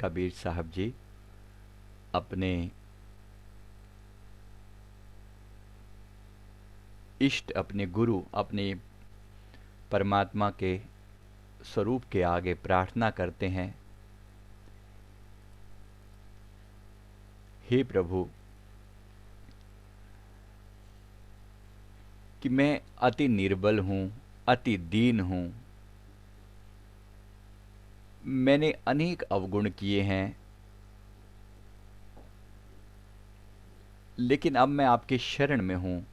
कबीर साहब जी अपने इष्ट, अपने गुरु, अपने परमात्मा के स्वरूप के आगे प्रार्थना करते हैं, हे प्रभु, कि मैं अति निर्बल हूँ, अति दीन हूँ, मैंने अनेक अवगुण किए हैं, लेकिन अब मैं आपके शरण में हूँ।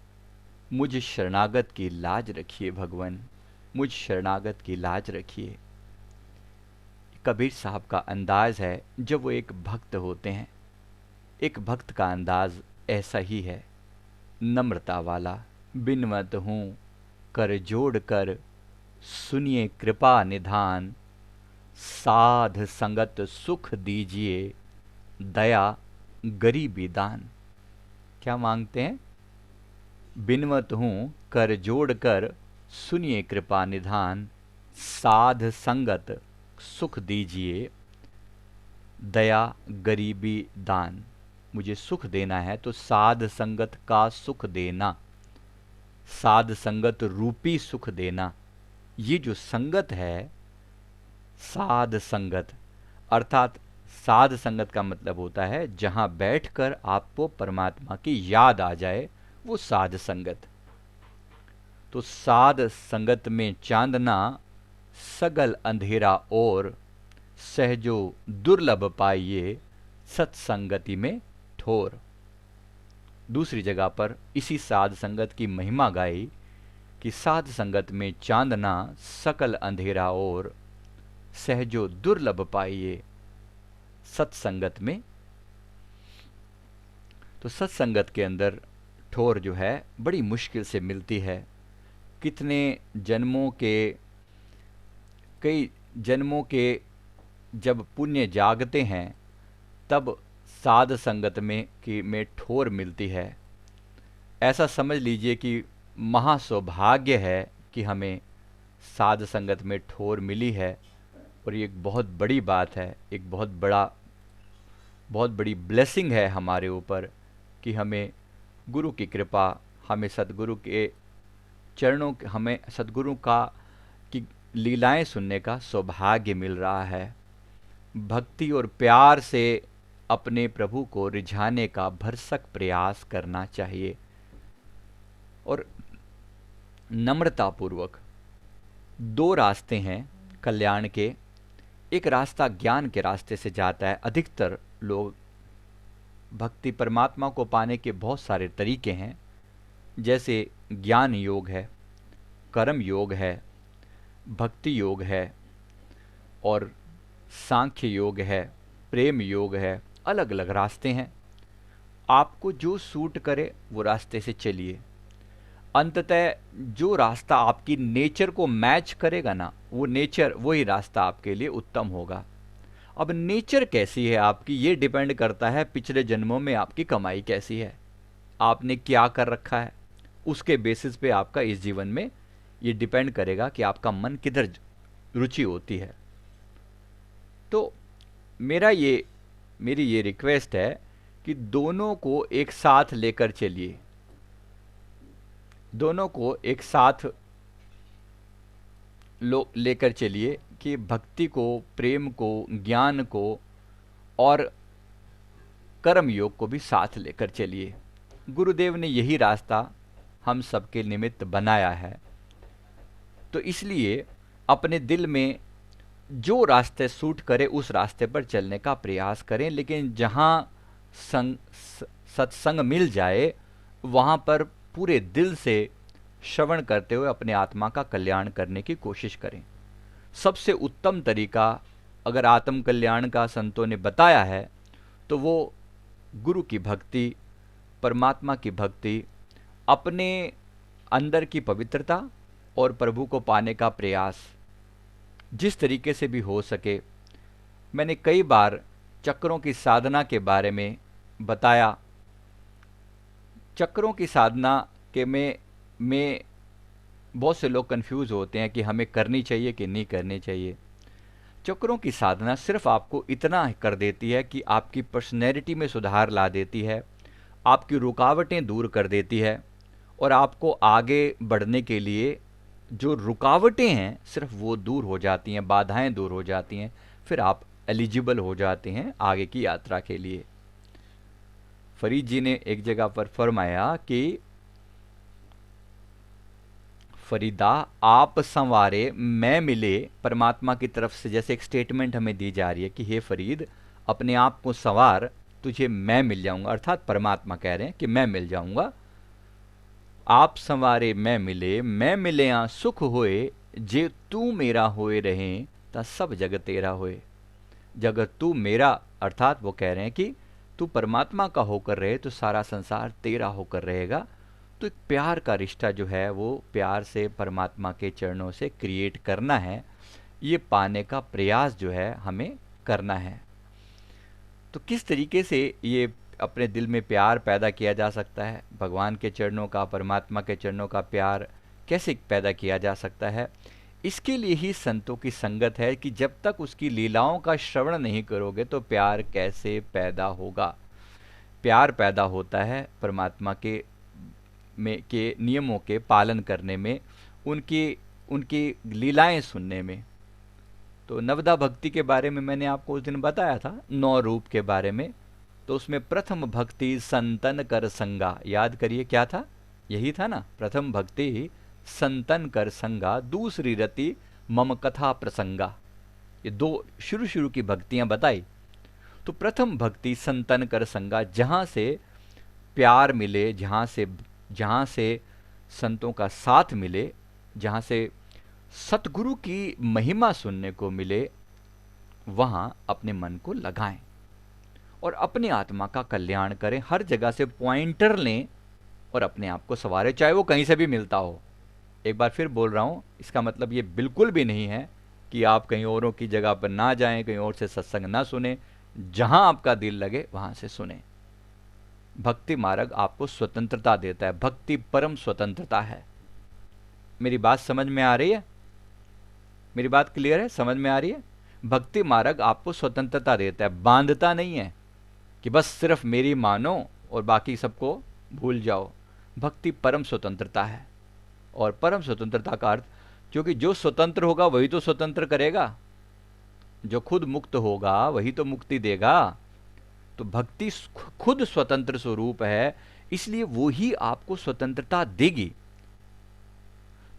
मुझ शरणागत की लाज रखिए भगवान, मुझ शरणागत की लाज रखिए। कबीर साहब का अंदाज है जब वो एक भक्त होते हैं। एक भक्त का अंदाज ऐसा ही है, नम्रता वाला। बिनवत हूँ कर जोड़ कर, सुनिए कृपा निधान, साध संगत सुख दीजिए, दया गरीबी दान। क्या मांगते हैं? बिनवत हूँ कर जोड़ कर, सुनिए कृपा निधान, साध संगत सुख दीजिए, दया गरीबी दान। मुझे सुख देना है तो साध संगत का सुख देना, साध संगत रूपी सुख देना। ये जो संगत है, साध संगत, अर्थात साध संगत का मतलब होता है जहां बैठकर आपको परमात्मा की याद आ जाए, वो साध संगत। तो साध संगत में चांदना, सगल अंधेरा और, सहजो दुर्लभ पाइये, सत्संगति में ठोर। दूसरी जगह पर इसी साध संगत की महिमा गाई कि साध संगत में चांदना, सकल अंधेरा और, सहजो दुर्लभ पाइये, सत्संगत में। तो सत्संगत के अंदर ठोर जो है बड़ी मुश्किल से मिलती है। कितने जन्मों के, कई जन्मों के जब पुण्य जागते हैं, तब साध संगत में ठोर मिलती है। ऐसा समझ लीजिए कि महासौभाग्य है कि हमें साध संगत में ठोर मिली है, और ये एक बहुत बड़ी बात है, एक बहुत बड़ी ब्लेसिंग है हमारे ऊपर कि हमें गुरु की कृपा, हमें सद्गुरु के चरणों, हमें सद्गुरु का की लीलाएं सुनने का सौभाग्य मिल रहा है। भक्ति और प्यार से अपने प्रभु को रिझाने का भरसक प्रयास करना चाहिए, और नम्रतापूर्वक। दो रास्ते हैं कल्याण के। एक रास्ता ज्ञान के रास्ते से जाता है। अधिकतर लोग, भक्ति परमात्मा को पाने के बहुत सारे तरीके हैं, जैसे ज्ञान योग है, कर्म योग है, भक्ति योग है, और सांख्य योग है, प्रेम योग है। अलग अलग रास्ते हैं। आपको जो सूट करे वो रास्ते से चलिए। अंततः जो रास्ता आपकी नेचर को मैच करेगा ना, वो नेचर, वही रास्ता आपके लिए उत्तम होगा। अब नेचर कैसी है आपकी, ये डिपेंड करता है पिछले जन्मों में आपकी कमाई कैसी है, आपने क्या कर रखा है। उसके बेसिस पे आपका इस जीवन में ये डिपेंड करेगा कि आपका मन किधर रुचि होती है। तो मेरी ये रिक्वेस्ट है कि दोनों को एक साथ लेकर चलिए, दोनों को एक साथ लेकर चलिए कि भक्ति को, प्रेम को, ज्ञान को और कर्म योग को भी साथ लेकर चलिए। गुरुदेव ने यही रास्ता हम सबके निमित्त बनाया है। तो इसलिए अपने दिल में जो रास्ते सूट करे उस रास्ते पर चलने का प्रयास करें, लेकिन जहाँ सत्संग मिल जाए वहाँ पर पूरे दिल से श्रवण करते हुए अपने आत्मा का कल्याण करने की कोशिश करें। सबसे उत्तम तरीका अगर आत्म कल्याण का संतों ने बताया है तो वो गुरु की भक्ति, परमात्मा की भक्ति, अपने अंदर की पवित्रता और प्रभु को पाने का प्रयास, जिस तरीके से भी हो सके। मैंने कई बार चक्रों की साधना के बारे में बताया। चक्रों की साधना के में बहुत से लोग कंफ्यूज होते हैं कि हमें करनी चाहिए कि नहीं करनी चाहिए। चक्रों की साधना सिर्फ आपको इतना कर देती है कि आपकी पर्सनैलिटी में सुधार ला देती है, आपकी रुकावटें दूर कर देती है, और आपको आगे बढ़ने के लिए जो रुकावटें हैं सिर्फ वो दूर हो जाती हैं, बाधाएं दूर हो जाती हैं, फिर आप एलिजिबल हो जाते हैं आगे की यात्रा के लिए। फरीद जी ने एक जगह पर फरमाया कि फरीदा आप संवारे मैं मिले, परमात्मा की तरफ से जैसे एक स्टेटमेंट हमें दी जा रही है कि हे फरीद अपने आप को संवार, तुझे मैं मिल जाऊंगा, अर्थात परमात्मा कह रहे हैं कि मैं मिल जाऊंगा। आप संवारे मैं मिले आ सुख होए, जे तू मेरा होए रहे ता सब जग तेरा होए। जगत तू मेरा, अर्थात वो कह रहे हैं कि तू परमात्मा का होकर रहे तो सारा संसार तेरा होकर रहेगा। तो एक प्यार का रिश्ता जो है वो प्यार से परमात्मा के चरणों से क्रिएट करना है, ये पाने का प्रयास जो है हमें करना है। तो किस तरीके से ये अपने दिल में प्यार पैदा किया जा सकता है, भगवान के चरणों का, परमात्मा के चरणों का प्यार कैसे पैदा किया जा सकता है, इसके लिए ही संतों की संगत है कि जब तक उसकी लीलाओं का श्रवण नहीं करोगे तो प्यार कैसे पैदा होगा। प्यार पैदा होता है परमात्मा के नियमों के पालन करने में, उनकी लीलाएं सुनने में। तो नवदा भक्ति के बारे में मैंने आपको उस दिन बताया था, 9 रूप के बारे में। तो उसमें प्रथम भक्ति संतन कर संगा, याद करिए क्या था, यही था ना, प्रथम भक्ति संतन कर संगा, दूसरी रति मम कथा प्रसंगा। ये 2 शुरू की भक्तियां बताई। तो प्रथम भक्ति संतन कर संगा, जहां से प्यार मिले, जहाँ से संतों का साथ मिले, जहाँ से सतगुरु की महिमा सुनने को मिले, वहाँ अपने मन को लगाएं और अपनी आत्मा का कल्याण करें। हर जगह से पॉइंटर लें और अपने आप को संवारें, चाहे वो कहीं से भी मिलता हो। एक बार फिर बोल रहा हूँ, इसका मतलब ये बिल्कुल भी नहीं है कि आप कहीं औरों की जगह पर ना जाएं, कहीं और से सत्संग ना सुने, जहाँ आपका दिल लगे वहाँ से सुने। भक्ति मार्ग आपको स्वतंत्रता देता है, भक्ति परम स्वतंत्रता है। मेरी बात समझ में आ रही है? मेरी बात क्लियर है, समझ में आ रही है? भक्ति मार्ग आपको स्वतंत्रता देता है, बांधता नहीं है कि बस सिर्फ मेरी मानो और बाकी सबको भूल जाओ। भक्ति परम स्वतंत्रता है, और परम स्वतंत्रता का अर्थ, क्योंकि जो स्वतंत्र होगा वही तो स्वतंत्र करेगा, जो खुद मुक्त होगा वही तो मुक्ति देगा। तो भक्ति खुद स्वतंत्र स्वरूप है, इसलिए वो ही आपको स्वतंत्रता देगी।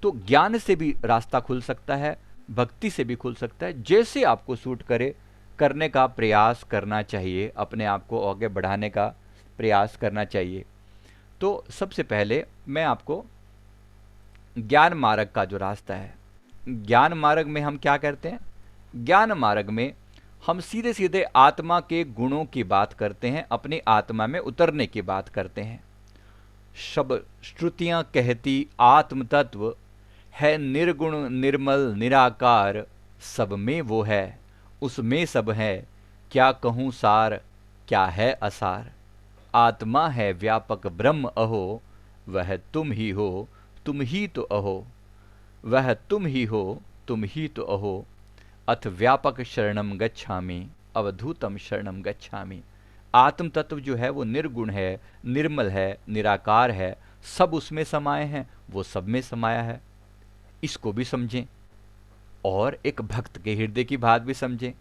तो ज्ञान से भी रास्ता खुल सकता है, भक्ति से भी खुल सकता है, जैसे आपको सूट करे करने का प्रयास करना चाहिए, अपने आप को आगे बढ़ाने का प्रयास करना चाहिए। तो सबसे पहले मैं आपको ज्ञान मार्ग का जो रास्ता है, ज्ञान मार्ग में हम क्या करते हैं? ज्ञान मार्ग में हम सीधे सीधे आत्मा के गुणों की बात करते हैं, अपनी आत्मा में उतरने की बात करते हैं। शब्द श्रुतियां कहती आत्म तत्व है निर्गुण निर्मल निराकार, सब में वो है उसमें सब है, क्या कहूँ सार क्या है असार। आत्मा है व्यापक ब्रह्म अहो, वह तुम ही हो तुम ही तो अहो, वह तुम ही हो तुम ही तो अहो। अथ व्यापक शरणम गच्छामि अवधूतम शरणम गच्छामि। आत्म तत्व जो है वो निर्गुण है, निर्मल है, निराकार है, सब उसमें समाये हैं, वो सब में समाया है। इसको भी समझें और एक भक्त के हृदय की बात भी समझें।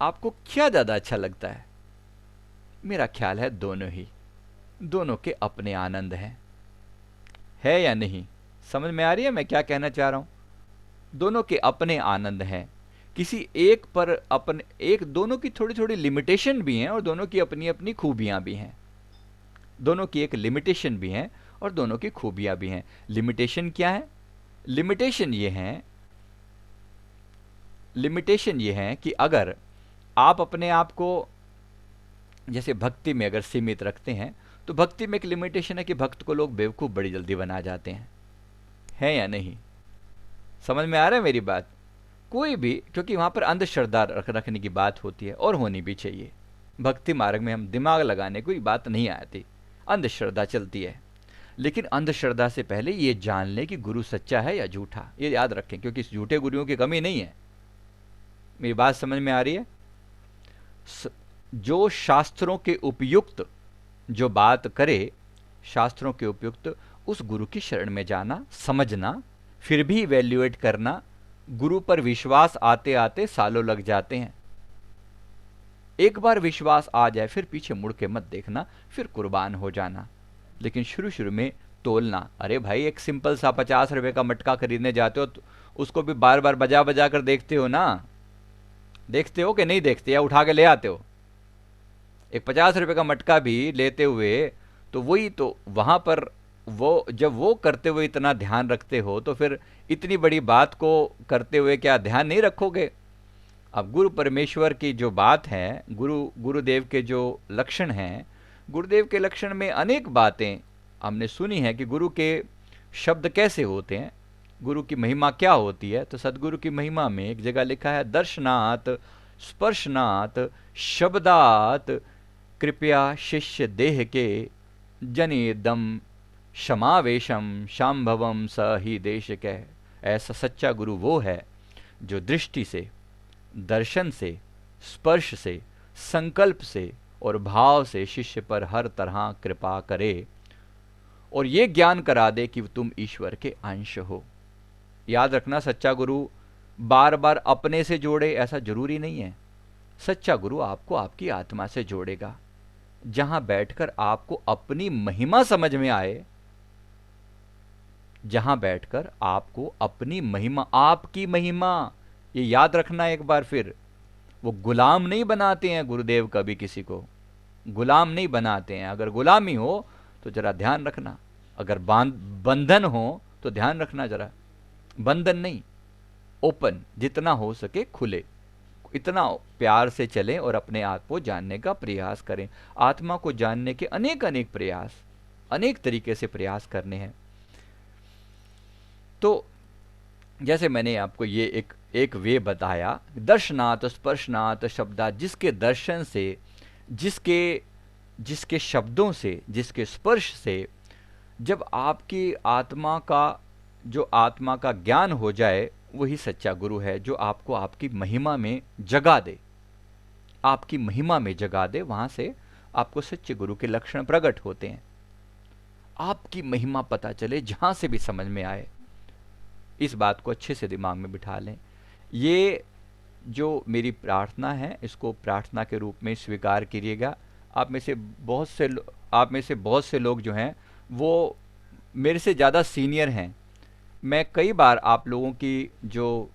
आपको क्या ज्यादा अच्छा लगता है? मेरा ख्याल है दोनों ही, दोनों के अपने आनंद हैं, है या नहीं? समझ में आ रही है मैं क्या कहना चाह रहा हूं? दोनों के अपने आनंद हैं, किसी एक पर अपने एक, दोनों की थोड़ी थोड़ी लिमिटेशन भी हैं और दोनों की अपनी अपनी खूबियां भी हैं। दोनों की एक लिमिटेशन भी है और दोनों की खूबियां भी हैं। लिमिटेशन क्या है? लिमिटेशन ये है कि अगर आप अपने आप को जैसे भक्ति में अगर सीमित रखते हैं, तो भक्ति में एक लिमिटेशन है कि भक्त को लोग बेवकूफ़ बड़ी जल्दी बना जाते हैं, है या नहीं? समझ में आ रहा है मेरी बात? कोई भी, क्योंकि वहाँ पर अंधश्रद्धा रखने की बात होती है और होनी भी चाहिए। भक्ति मार्ग में हम दिमाग लगाने कोई बात नहीं आती, अंधश्रद्धा चलती है। लेकिन अंधश्रद्धा से पहले ये जान लें कि गुरु सच्चा है या झूठा, ये याद रखें, क्योंकि इस झूठे गुरुओं की कमी नहीं है। मेरी बात समझ में आ रही है? जो शास्त्रों के उपयुक्त जो बात करे, शास्त्रों के उपयुक्त उस गुरु की शरण में जाना, समझना, फिर भी इवैल्यूएट करना। गुरु पर विश्वास आते आते सालों लग जाते हैं। एक बार विश्वास आ जाए फिर पीछे मुड़ के मत देखना, फिर कुर्बान हो जाना। लेकिन शुरू शुरू में तोलना, अरे भाई एक सिंपल सा 50 रुपए का मटका खरीदने जाते हो तो उसको भी बार बार बजा बजा कर देखते हो ना, देखते हो कि नहीं देखते, या उठा के ले आते हो? एक 50 रुपए का मटका भी लेते हुए तो वही तो वहां पर वो जब वो करते हुए इतना ध्यान रखते हो तो फिर इतनी बड़ी बात को करते हुए क्या ध्यान नहीं रखोगे? अब गुरु परमेश्वर की जो बात है, गुरुदेव के जो लक्षण हैं, गुरुदेव के लक्षण में अनेक बातें हमने सुनी हैं कि गुरु के शब्द कैसे होते हैं, गुरु की महिमा क्या होती है। तो सदगुरु की महिमा में एक जगह लिखा है, दर्शनात् स्पर्शनात् शब्दात् कृपया शिष्य देह के जनेदम क्षमावेशम शाम्भवम स ही देश के। ऐसा सच्चा गुरु वो है जो दृष्टि से, दर्शन से, स्पर्श से, संकल्प से और भाव से शिष्य पर हर तरह कृपा करे और ये ज्ञान करा दे कि तुम ईश्वर के अंश हो। याद रखना, सच्चा गुरु बार बार अपने से जोड़े ऐसा जरूरी नहीं है। सच्चा गुरु आपको आपकी आत्मा से जोड़ेगा। जहां बैठकर आपको अपनी महिमा समझ में आए, जहां बैठकर आपको अपनी महिमा, आपकी महिमा, ये याद रखना एक बार फिर। वो गुलाम नहीं बनाते हैं गुरुदेव, कभी किसी को गुलाम नहीं बनाते हैं। अगर गुलामी हो तो जरा ध्यान रखना, अगर बंधन हो तो ध्यान रखना जरा। बंधन नहीं, ओपन, जितना हो सके खुले, इतना प्यार से चलें और अपने आप को जानने का प्रयास करें। आत्मा को जानने के अनेक अनेक प्रयास, अनेक तरीके से प्रयास करने हैं। तो जैसे मैंने आपको ये एक वे बताया, दर्शनात् स्पर्शनात् शब्दात्, जिसके दर्शन से, जिसके शब्दों से, जिसके स्पर्श से जब आपकी आत्मा का ज्ञान हो जाए, वही सच्चा गुरु है जो आपको आपकी महिमा में जगा दे, आपकी महिमा में जगा दे। वहां से आपको सच्चे गुरु के लक्षण प्रकट होते हैं। आपकी महिमा पता चले जहां से भी समझ में आए। इस बात को अच्छे से दिमाग में बिठा लें। ये जो मेरी प्रार्थना है, इसको प्रार्थना के रूप में स्वीकार कीजिएगा। आप में से बहुत से लोग जो हैं वो मेरे से ज़्यादा सीनियर हैं। मैं कई बार आप लोगों की जो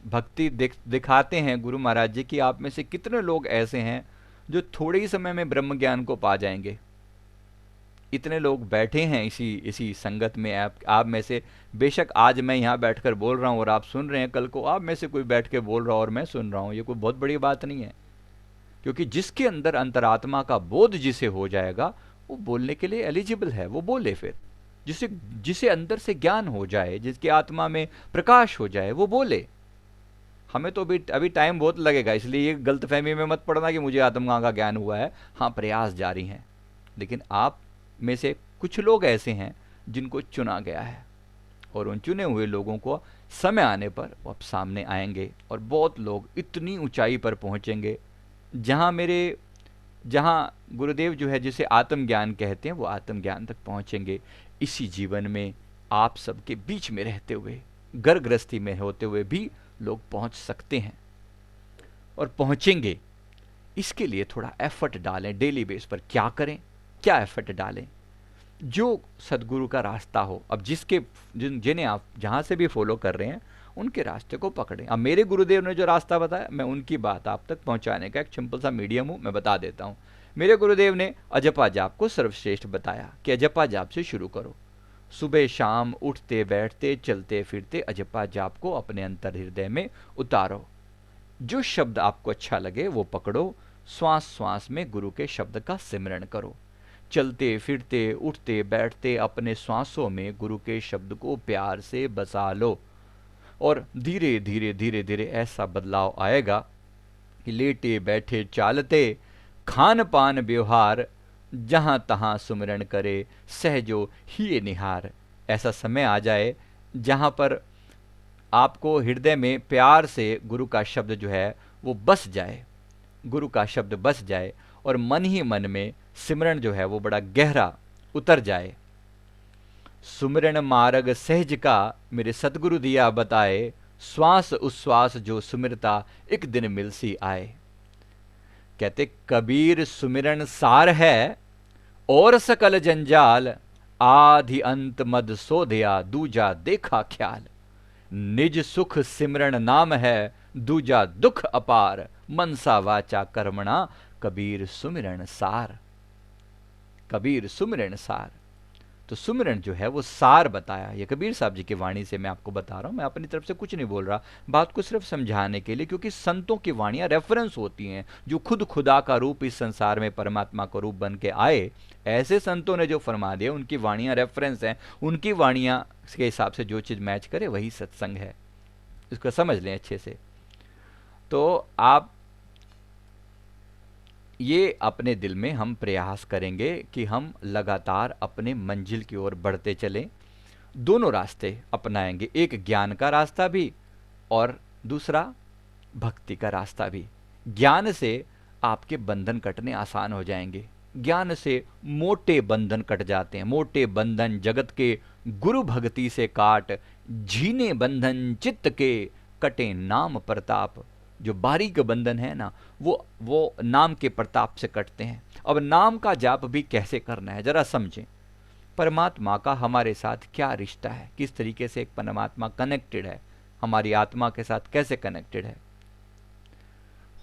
भक्ति दिखाते हैं गुरु महाराज जी की, आप में से कितने लोग ऐसे हैं जो थोड़े ही समय में ब्रह्म ज्ञान को पा जाएंगे। इतने लोग बैठे हैं इसी संगत में। आप में से बेशक आज मैं यहाँ बैठकर बोल रहा हूँ और आप सुन रहे हैं, कल को आप में से कोई बैठ के बोल रहा और मैं सुन रहा हूँ। ये कोई बहुत बड़ी बात नहीं है, क्योंकि जिसके अंदर अंतरात्मा का बोध जिसे हो जाएगा वो बोलने के लिए एलिजिबल है, वो बोले। फिर जिसे अंदर से ज्ञान हो जाए, जिसकी आत्मा में प्रकाश हो जाए, वो बोले। हमें तो अभी टाइम बहुत लगेगा, इसलिए ये गलतफहमी में मत पड़ना कि मुझे आत्मा का ज्ञान हुआ है। हाँ, प्रयास जारी हैं। लेकिन आप में से कुछ लोग ऐसे हैं जिनको चुना गया है, और उन चुने हुए लोगों को समय आने पर वो अब सामने आएंगे और बहुत लोग इतनी ऊंचाई पर पहुंचेंगे जहां गुरुदेव जो है, जिसे आत्मज्ञान कहते हैं, वो आत्मज्ञान तक पहुंचेंगे। इसी जीवन में आप सबके बीच में रहते हुए, घर गृहस्थी में होते हुए भी लोग पहुंच सकते हैं और पहुंचेंगे। इसके लिए थोड़ा एफर्ट डालें डेली बेस पर। क्या करें, क्या एफर्ट डालें? जो सदगुरु का रास्ता हो, अब जिन्हें आप जहां से भी फॉलो कर रहे हैं उनके रास्ते को पकड़ें। अब मेरे गुरुदेव ने जो रास्ता बताया, मैं उनकी बात आप तक पहुंचाने का एक सिंपल सा मीडियम हूं, मैं बता देता हूं। मेरे गुरुदेव ने अजपा जाप को सर्वश्रेष्ठ बताया कि अजपा जाप से शुरू करो। सुबह शाम उठते बैठते चलते फिरते अजपा जाप को अपने अंतर हृदय में उतारो। जो शब्द आपको अच्छा लगे वो पकड़ो। श्वास श्वास में गुरु के शब्द का सिमरण करो। चलते फिरते उठते बैठते अपने श्वासों में गुरु के शब्द को प्यार से बसा लो, और धीरे धीरे धीरे धीरे ऐसा बदलाव आएगा कि लेटे बैठे चालते खान पान व्यवहार जहां तहां सुमिरन करे सहजो ही निहार। ऐसा समय आ जाए जहां पर आपको हृदय में प्यार से गुरु का शब्द जो है वो बस जाए, गुरु का शब्द बस जाए और मन ही मन में सिमरन जो है वो बड़ा गहरा उतर जाए। सुमिरन मार्ग सहज का मेरे सतगुरु दिया बताए, श्वास उश्वास जो सुमिरता एक दिन मिलसी आए। कहते कबीर सुमिरन सार है और सकल जंजाल, आधि अंत मद सो दिया दूजा देखा ख्याल। निज सुख सिमरन नाम है दूजा दुख अपार, मनसा वाचा कर्मणा कबीर सुमिरन सार। कबीर सुमिरन सार, तो सुमिरन जो है वो सार बताया। ये कबीर साहब जी की वाणी से मैं आपको बता रहा हूं, मैं अपनी तरफ से कुछ नहीं बोल रहा, बात को सिर्फ समझाने के लिए, क्योंकि संतों की वाणियां रेफरेंस होती हैं, जो खुद खुदा का रूप इस संसार में परमात्मा का रूप बन के आए, ऐसे संतों ने जो फरमा दिया उनकी वाणियां रेफरेंस हैं, उनकी वाणियां के हिसाब से जो चीज मैच करे वही सत्संग है। इसको समझ लें अच्छे से। तो आप ये अपने दिल में हम प्रयास करेंगे कि हम लगातार अपने मंजिल की ओर बढ़ते चलें। दोनों रास्ते अपनाएंगे, एक ज्ञान का रास्ता भी और दूसरा भक्ति का रास्ता भी। ज्ञान से आपके बंधन कटने आसान हो जाएंगे, ज्ञान से मोटे बंधन कट जाते हैं। मोटे बंधन जगत के गुरु भक्ति से काट, झीने बंधन चित्त के कटे नाम प्रताप। जो बारीक बंधन है ना वो नाम के प्रताप से कटते हैं। अब नाम का जाप भी कैसे करना है जरा समझें। परमात्मा का हमारे साथ क्या रिश्ता है, किस तरीके से एक परमात्मा कनेक्टेड है, हमारी आत्मा के साथ कैसे कनेक्टेड है।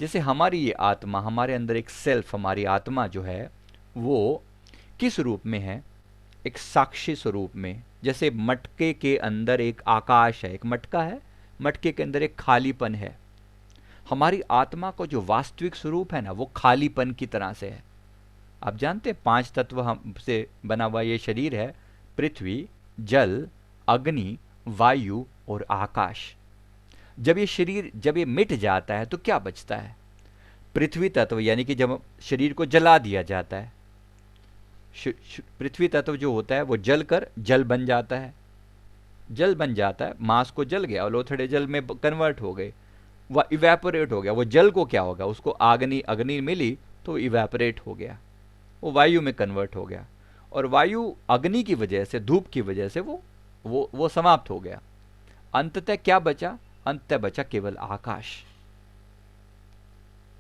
जैसे हमारी ये आत्मा, हमारे अंदर एक सेल्फ, हमारी आत्मा जो है वो किस रूप में है, एक साक्षी स्वरूप में। जैसे मटके के अंदर एक आकाश है, एक मटका है, मटके के अंदर एक खालीपन है। हमारी आत्मा को जो वास्तविक स्वरूप है ना वो खालीपन की तरह से है। आप जानते हैं 5 तत्व हमसे बना हुआ ये शरीर है, पृथ्वी, जल, अग्नि, वायु और आकाश। जब ये शरीर जब ये मिट जाता है तो क्या बचता है? पृथ्वी तत्व, यानी कि जब शरीर को जला दिया जाता है, पृथ्वी तत्व जो होता है वो जल कर जल बन जाता है। जल बन जाता है, मांस को जल गया और लोथड़े जल में कन्वर्ट हो गए, वह इवेपोरेट हो गया। वो जल को क्या होगा, उसको अग्नि मिली तो इवेपोरेट हो गया, वो वायु में कन्वर्ट हो गया। और वायु अग्नि की वजह से, धूप की वजह से वो समाप्त हो गया। अंततः क्या बचा? अंततः बचा केवल आकाश,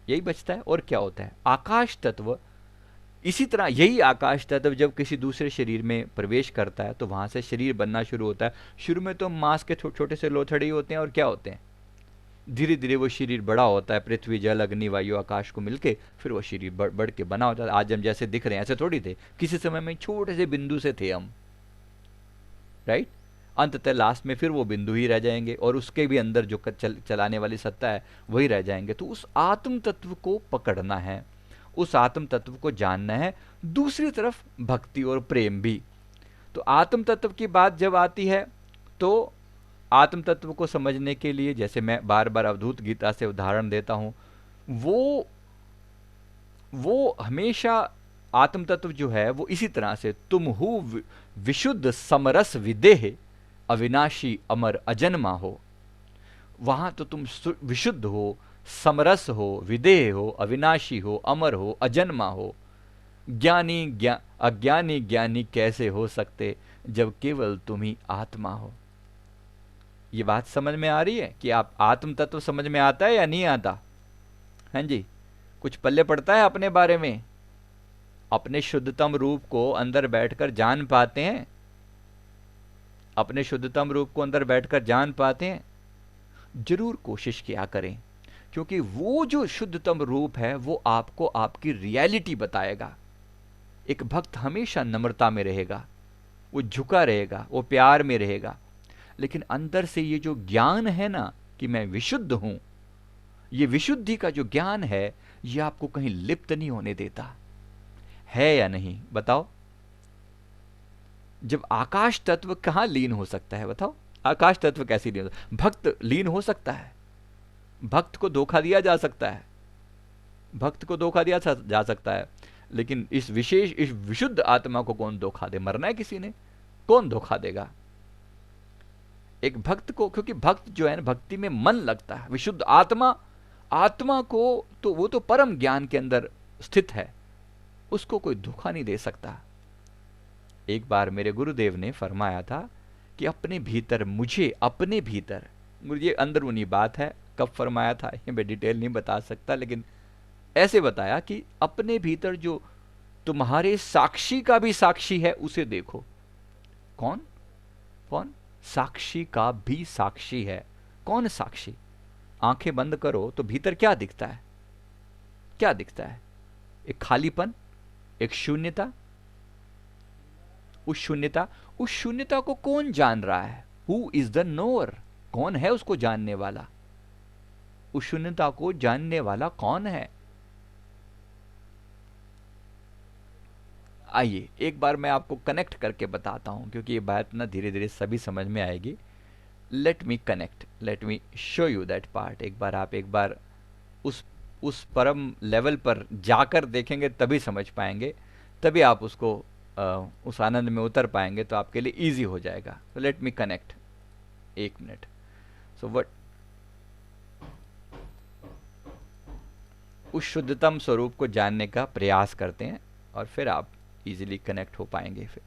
यही बचता है। और क्या होता है? आकाश तत्व। इसी तरह यही आकाश तत्व जब किसी दूसरे शरीर में प्रवेश करता है तो वहां से शरीर बनना शुरू होता है। शुरू में तो मांस के छोटे से लोथड़े होते हैं और क्या होते हैं, धीरे धीरे वो शरीर बड़ा होता है। पृथ्वी, जल, अग्नि, वायु, आकाश को मिलके फिर वो शरीर बढ़ के बना होता है। आज हम जैसे दिख रहे हैं ऐसे थोड़ी थे, किसी समय में छोटे से बिंदु से थे हम, राइट। अंततः लास्ट में फिर वो बिंदु ही रह जाएंगे और उसके भी अंदर जो चलाने वाली सत्ता है वही रह जाएंगे। तो उस आत्म तत्व को पकड़ना है, उस आत्म तत्व को जानना है। दूसरी तरफ भक्ति और प्रेम भी। तो आत्म तत्व की बात जब आती है तो आत्म तत्व को समझने के लिए, जैसे मैं बार बार अवधूत गीता से उदाहरण देता हूं, वो हमेशा आत्म तत्व जो है वो इसी तरह से, तुम हु विशुद्ध समरस विदेह, अविनाशी अमर अजन्मा हो। वहां तो तुम विशुद्ध हो, समरस हो, विदेह हो, अविनाशी हो, अमर हो, अजन्मा हो। अज्ञानी ज्ञानी कैसे हो सकते जब केवल तुम ही आत्मा हो। ये बात समझ में आ रही है कि आप आत्म तत्व समझ में आता है या नहीं आता? हाँ जी, कुछ पल्ले पड़ता है अपने बारे में? अपने शुद्धतम रूप को अंदर बैठकर जान पाते हैं? अपने शुद्धतम रूप को अंदर बैठकर जान पाते हैं? जरूर कोशिश किया करें, क्योंकि वो जो शुद्धतम रूप है वो आपको आपकी रियलिटी बताएगा। एक भक्त हमेशा नम्रता में रहेगा, वो झुका रहेगा, वो प्यार में रहेगा, लेकिन अंदर से ये जो ज्ञान है ना कि मैं विशुद्ध हूं, ये विशुद्धि का जो ज्ञान है ये आपको कहीं लिप्त नहीं होने देता है, या नहीं बताओ? जब आकाश तत्व कहां लीन हो सकता है बताओ? आकाश तत्व कैसे लीन हो? भक्त लीन हो सकता है, भक्त को धोखा दिया जा सकता है, भक्त को धोखा दिया जा सकता है, लेकिन इस विशुद्ध आत्मा को कौन धोखा दे? मरना है किसी ने, कौन धोखा देगा? एक भक्त को, क्योंकि भक्त जो है ना, भक्ति में मन लगता है, विशुद्ध आत्मा, आत्मा को तो वो तो परम ज्ञान के अंदर स्थित है, उसको कोई धोखा नहीं दे सकता। एक बार मेरे गुरुदेव ने फरमाया था कि अपने भीतर, मुझे अपने भीतर, मुझे अंदरूनी बात है, कब फरमाया था ये मैं डिटेल नहीं बता सकता, लेकिन ऐसे बताया कि अपने भीतर जो तुम्हारे साक्षी का भी साक्षी है उसे देखो। कौन? कौन? साक्षी का भी साक्षी है। कौन साक्षी? आंखें बंद करो तो भीतर क्या दिखता है? क्या दिखता है? एक खालीपन, एक शून्यता। उस शून्यता को कौन जान रहा है? Who is the knower? कौन है उसको जानने वाला? उस शून्यता को जानने वाला कौन है? आइए एक बार मैं आपको कनेक्ट करके बताता हूं, क्योंकि ये बात ना धीरे धीरे सभी समझ में आएगी। Let me connect, let me show you that part. एक बार उस परम लेवल पर जाकर देखेंगे तभी समझ पाएंगे, तभी आप उसको उस आनंद में उतर पाएंगे, तो आपके लिए इजी हो जाएगा। तो let me connect, 1 minute. So what, उस शुद्धतम स्वरूप को जानने का प्रयास करते हैं और फिर आप इजीली कनेक्ट हो पाएंगे। फिर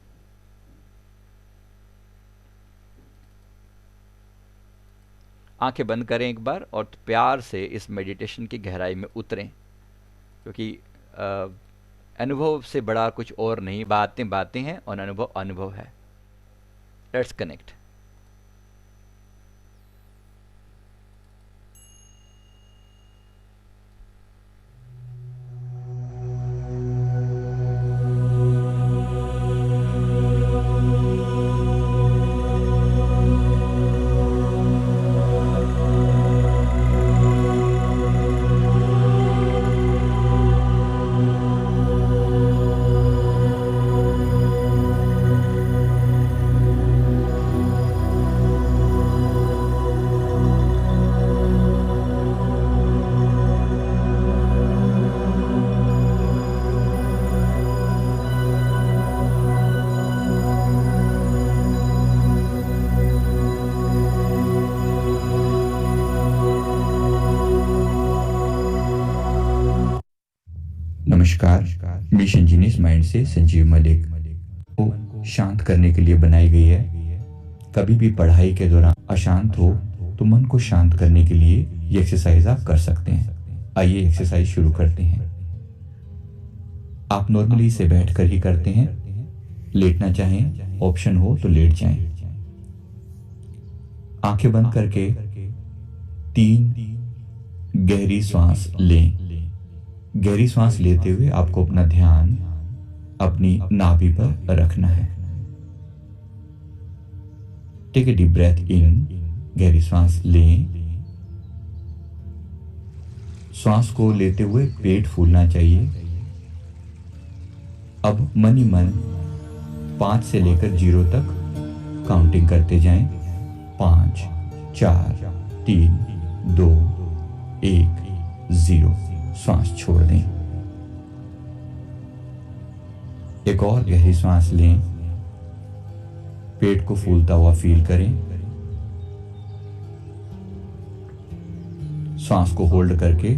आंखें बंद करें एक बार और प्यार से इस मेडिटेशन की गहराई में उतरें, क्योंकि अनुभव से बड़ा कुछ और नहीं। बातें बातें हैं और अनुभव अनुभव है। Let's connect. नमस्कार, मिशन जीनियस माइंड से संजीव मलिक। को शांत करने के लिए बनाई गई है। कभी भी पढ़ाई के दौरान अशांत हो तो मन को शांत करने के लिए ये एक्सरसाइज आप कर सकते हैं। आइए एक्सरसाइज शुरू करते हैं। आप नॉर्मली इसे बैठकर ही करते हैं। लेटना चाहें, ऑप्शन हो तो लेट जाएं। आंखें बंद करके 3 गहरी सांस लें। गहरी सांस लेते हुए आपको अपना ध्यान अपनी नाभि पर रखना है। Take a deep breath in. गहरी सांस लें। सांस को लेते हुए पेट फूलना चाहिए। अब मन ही मन 5 से लेकर 0 तक काउंटिंग करते जाएं। 5, 4, 3, 2, 1, 0। सांस छोड़ दें। एक और गहरी सांस लें। पेट को फूलता हुआ फील करें। सांस को होल्ड करके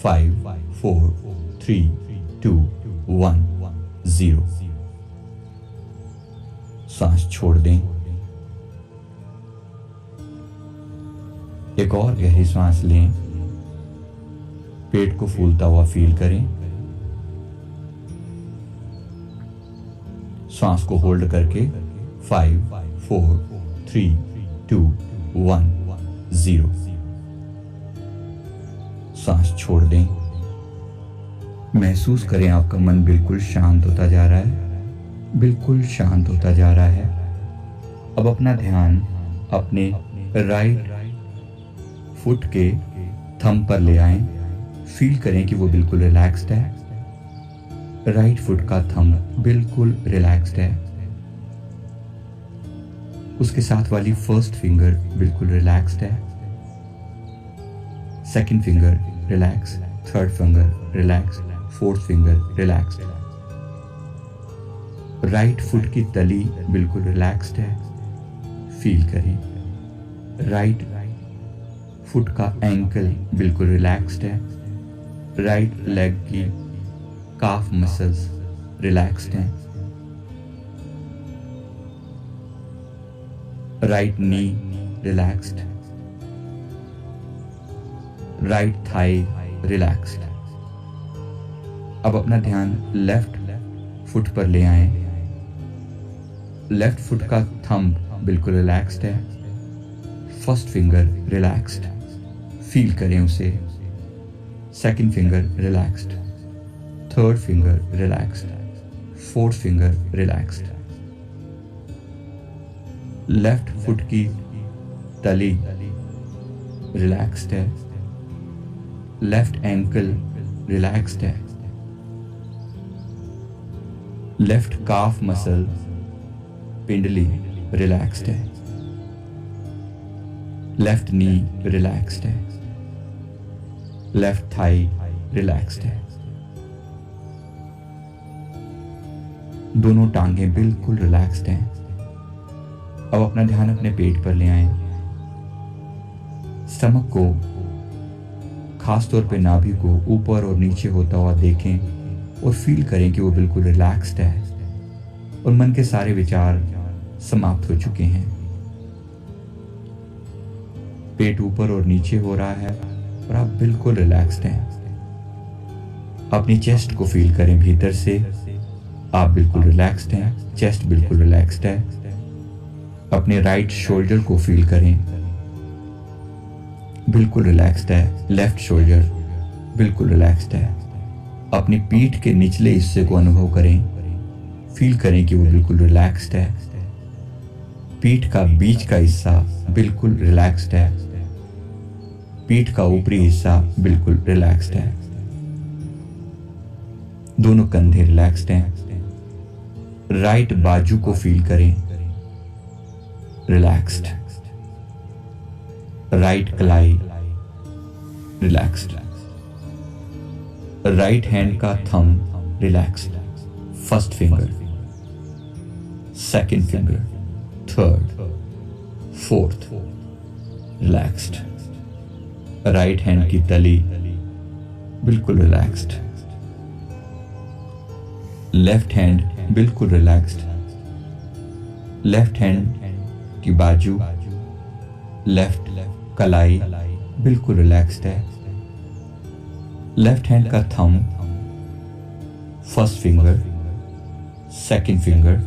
5, 4, 3, 2, 1, 0। सांस छोड़ दें। एक और गहरी सांस लें। पेट को फूलता हुआ फील करें। सांस को होल्ड करके 5, 4, 3, 2, 1, 0। सांस छोड़ दें। महसूस करें आपका मन बिल्कुल शांत होता जा रहा है, बिल्कुल शांत होता जा रहा है। अब अपना ध्यान अपने राइट फुट के थंब पर ले आएं। फील करें कि वो बिल्कुल रिलैक्स्ड है। राइट फुट का थंब बिल्कुल रिलैक्स्ड है। उसके साथ वाली फर्स्ट फिंगर बिल्कुल रिलैक्स्ड है। Second finger relax, third finger relax, fourth finger relaxed. Right foot की तली बिल्कुल रिलैक्स्ड है। फील करें राइट फुट का एंकल बिल्कुल रिलैक्स्ड है। राइट लेग की काफ मसल्स रिलैक्स्ड हैं। Right knee relaxed. Right thigh relaxed. अब अपना ध्यान लेफ्ट फुट पर ले आए। लेफ्ट फुट का थंब बिल्कुल रिलैक्स्ड है। फर्स्ट फिंगर रिलैक्स्ड, फील करें उसे। Second finger relaxed, third finger relaxed, fourth finger relaxed. Left foot की तली रिलैक्स्ड है। लेफ्ट एंकल रिलैक्स्ड है। लेफ्ट काफ मसल पिंडली रिलैक्स्ड है। लेफ्ट नी रिलैक्स्ड है। लेफ्ट थाई रिलैक्स्ड है। दोनों टांगें बिल्कुल रिलैक्स्ड हैं। अब अपना ध्यान अपने पेट पर ले आए। स्टमक को, खासतौर पे नाभि को ऊपर और नीचे होता हुआ देखें और फील करें कि वो बिल्कुल रिलैक्स्ड है और मन के सारे विचार समाप्त हो चुके हैं। पेट ऊपर और नीचे हो रहा है और आप बिल्कुल रिलैक्स्ड हैं। अपनी चेस्ट को फील करें भीतर से। आप बिल्कुल रिलैक्स्ड हैं, चेस्ट बिल्कुल रिलैक्स्ड है। अपने राइट शोल्डर को फील करें, बिल्कुल रिलैक्स्ड है। लेफ्ट शोल्डर बिल्कुल रिलैक्स्ड है। अपनी पीठ के निचले हिस्से को अनुभव करें, फील करें कि वो बिल्कुल रिलैक्स्ड है। पीठ का बीच का हिस्सा बिल्कुल रिलैक्स्ड है। पीठ का ऊपरी हिस्सा बिल्कुल रिलैक्स्ड है। दोनों कंधे रिलैक्स्ड हैं। राइट बाजू को फील करें, रिलैक्स्ड। राइट कलाई रिलैक्स्ड। राइट हैंड का thumb relaxed. First finger, second finger, third, fourth relaxed. Right hand की तली बिल्कुल रिलैक्स्ड। लेफ्ट हैंड बिल्कुल रिलैक्स्ड। लेफ्ट हैंड की बाजू, लेफ्ट कलाई बिल्कुल रिलैक्स्ड है। लेफ्ट हैंड का thumb, first finger, second finger,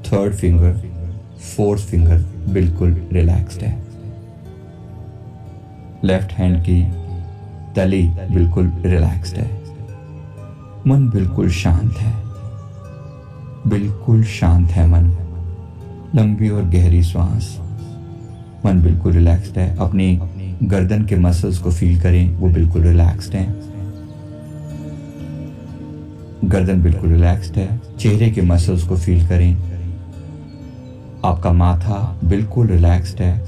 third finger, fourth finger बिल्कुल रिलैक्स्ड है। लेफ्ट हैंड की तली बिल्कुल रिलैक्स्ड है। मन बिल्कुल शांत है, बिल्कुल शांत है मन। लंबी और गहरी सांस। मन बिल्कुल रिलैक्स्ड है। अपनी गर्दन के मसल्स को फील करें, वो बिल्कुल रिलैक्स्ड हैं। गर्दन बिल्कुल रिलैक्स्ड है। चेहरे के मसल्स को फील करें। आपका माथा बिल्कुल रिलैक्स्ड है।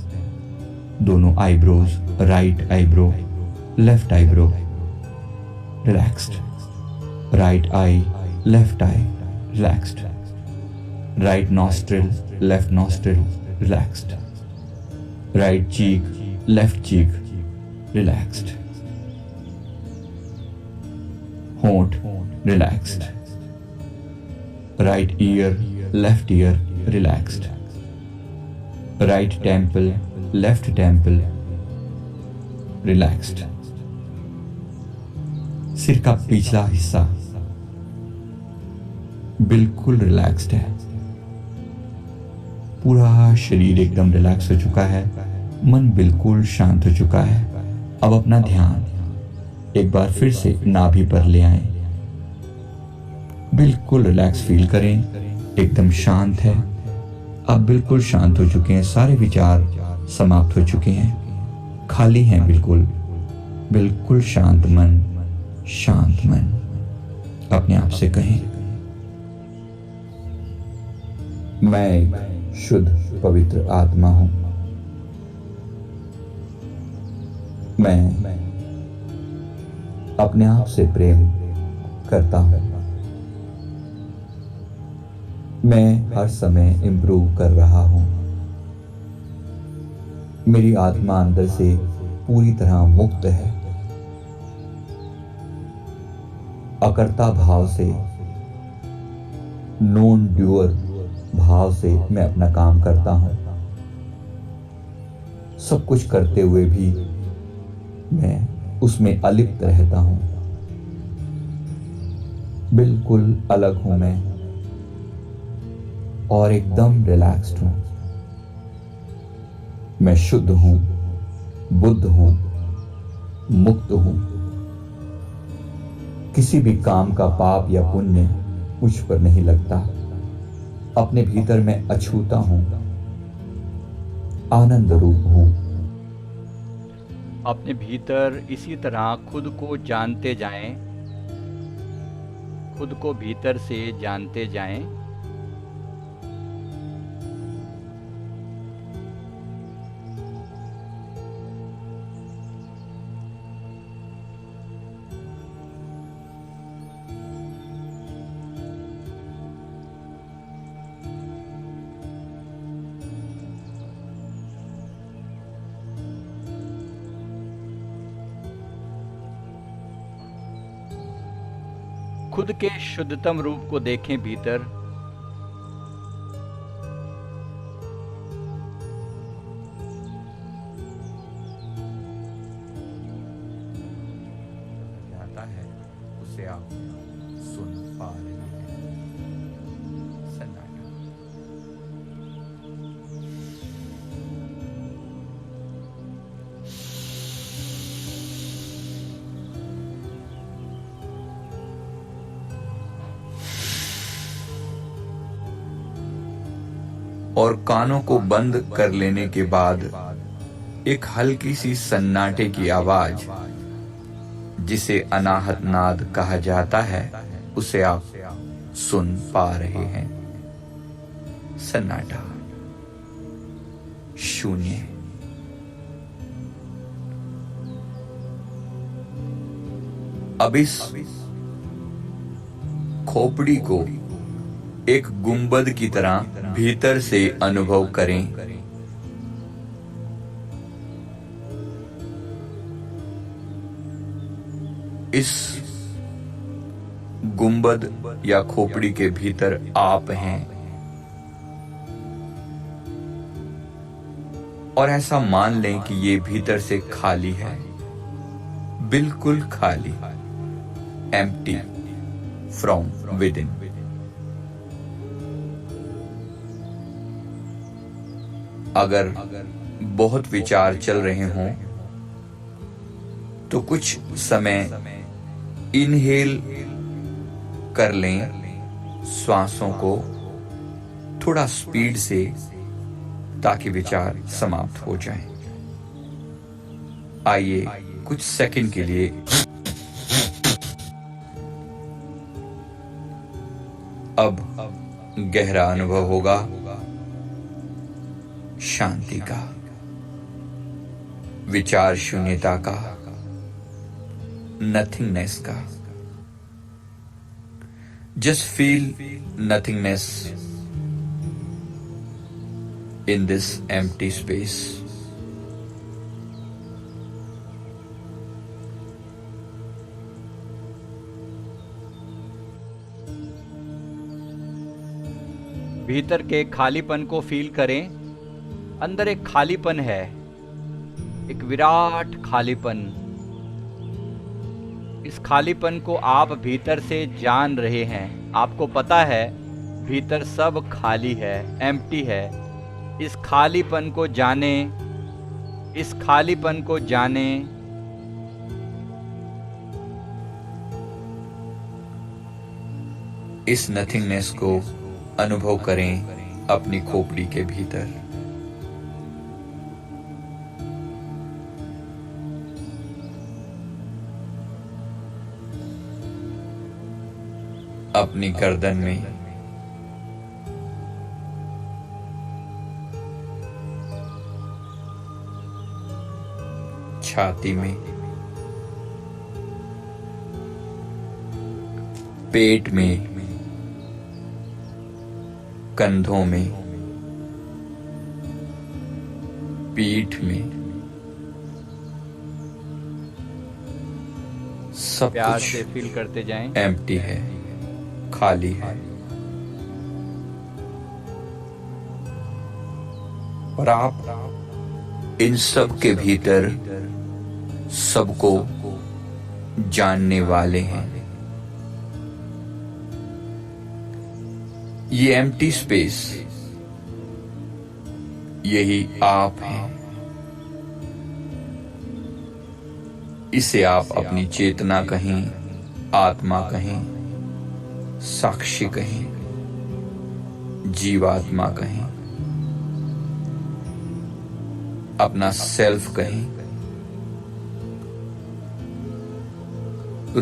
दोनों eyebrows, right eyebrow, left eyebrow relaxed. Right eye, left eye relaxed. Right nostril, left nostril relaxed. Right cheek, left cheek relaxed. होंठ relaxed. Right ear, left ear relaxed. Right temple, left temple relaxed. सिर का पिछला हिस्सा बिल्कुल relaxed है। पूरा शरीर एकदम रिलैक्स हो चुका है। मन बिल्कुल शांत हो चुका है। अब अपना ध्यान एक बार फिर से नाभि पर ले आएं। बिल्कुल रिलैक्स फील करें, एकदम शांत है। आप बिल्कुल शांत हो चुके हैं। सारे विचार समाप्त हो चुके हैं, खाली हैं बिल्कुल। बिल्कुल शांत मन, शांत मन। अपने आप से कहें, मैं एक शुद्ध पवित्र आत्मा हूं। मैं अपने आप से प्रेम करता हूं। मैं हर समय इम्प्रूव कर रहा हूं। मेरी आत्मा अंदर से पूरी तरह मुक्त है। अकर्ता भाव से, नॉन ड्यूअर भाव से मैं अपना काम करता हूं। सब कुछ करते हुए भी मैं उसमें अलिप्त रहता हूं। बिल्कुल अलग हूं मैं और एकदम रिलैक्स्ड हूं। मैं शुद्ध हूं, बुद्ध हूं, मुक्त हूं। किसी भी काम का पाप या पुण्य मुझ पर नहीं लगता। अपने भीतर मैं अछूता हूं, आनंद रूप हूं। अपने भीतर इसी तरह खुद को जानते जाएं, खुद को भीतर से जानते जाएं। खुद के शुद्धतम रूप को देखें भीतर। आता है उसे आप सुन पा रहे हैं। सन्नाटा। और कानों को बंद कर लेने के बाद एक हल्की सी सन्नाटे की आवाज, जिसे अनाहत नाद कहा जाता है, उसे आप सुन पा रहे हैं। सन्नाटा, शून्य। अब इस खोपड़ी को एक गुंबद की तरह भीतर से अनुभव करें। इस गुंबद या खोपड़ी के भीतर आप हैं और ऐसा मान लें कि ये भीतर से खाली है, बिल्कुल खाली, एम्प्टी फ्रॉम विदिन। अगर बहुत विचार चल रहे हों तो कुछ समय इनहेल कर लें श्वासों को थोड़ा स्पीड से, ताकि विचार समाप्त हो जाएं। आइए कुछ सेकंड के लिए अब गहरा अनुभव होगा शांति का, विचार शून्यता का, नथिंगनेस का। Just feel nothingness in this empty space. भीतर के खालीपन को फील करें। अंदर एक खालीपन है, एक विराट खालीपन। इस खालीपन को आप भीतर से जान रहे हैं। आपको पता है भीतर सब खाली है, एम्प्टी है। इस खालीपन को जाने, इस खालीपन को जाने। इस नथिंगनेस को अनुभव करें अपनी खोपड़ी के भीतर। अपनी गर्दन में, छाती में, पेट में, कंधों में, पीठ में सब प्यार कुछ से फील करते जाएं। एम्प्टी है, खाली है। और आप इन सब के भीतर सबको जानने वाले हैं। ये एम्प्टी स्पेस, यही आप हैं। इसे आप अपनी चेतना कहें, आत्मा कहें, साक्षी कहें, जीवात्मा कहें, अपना सेल्फ कहें,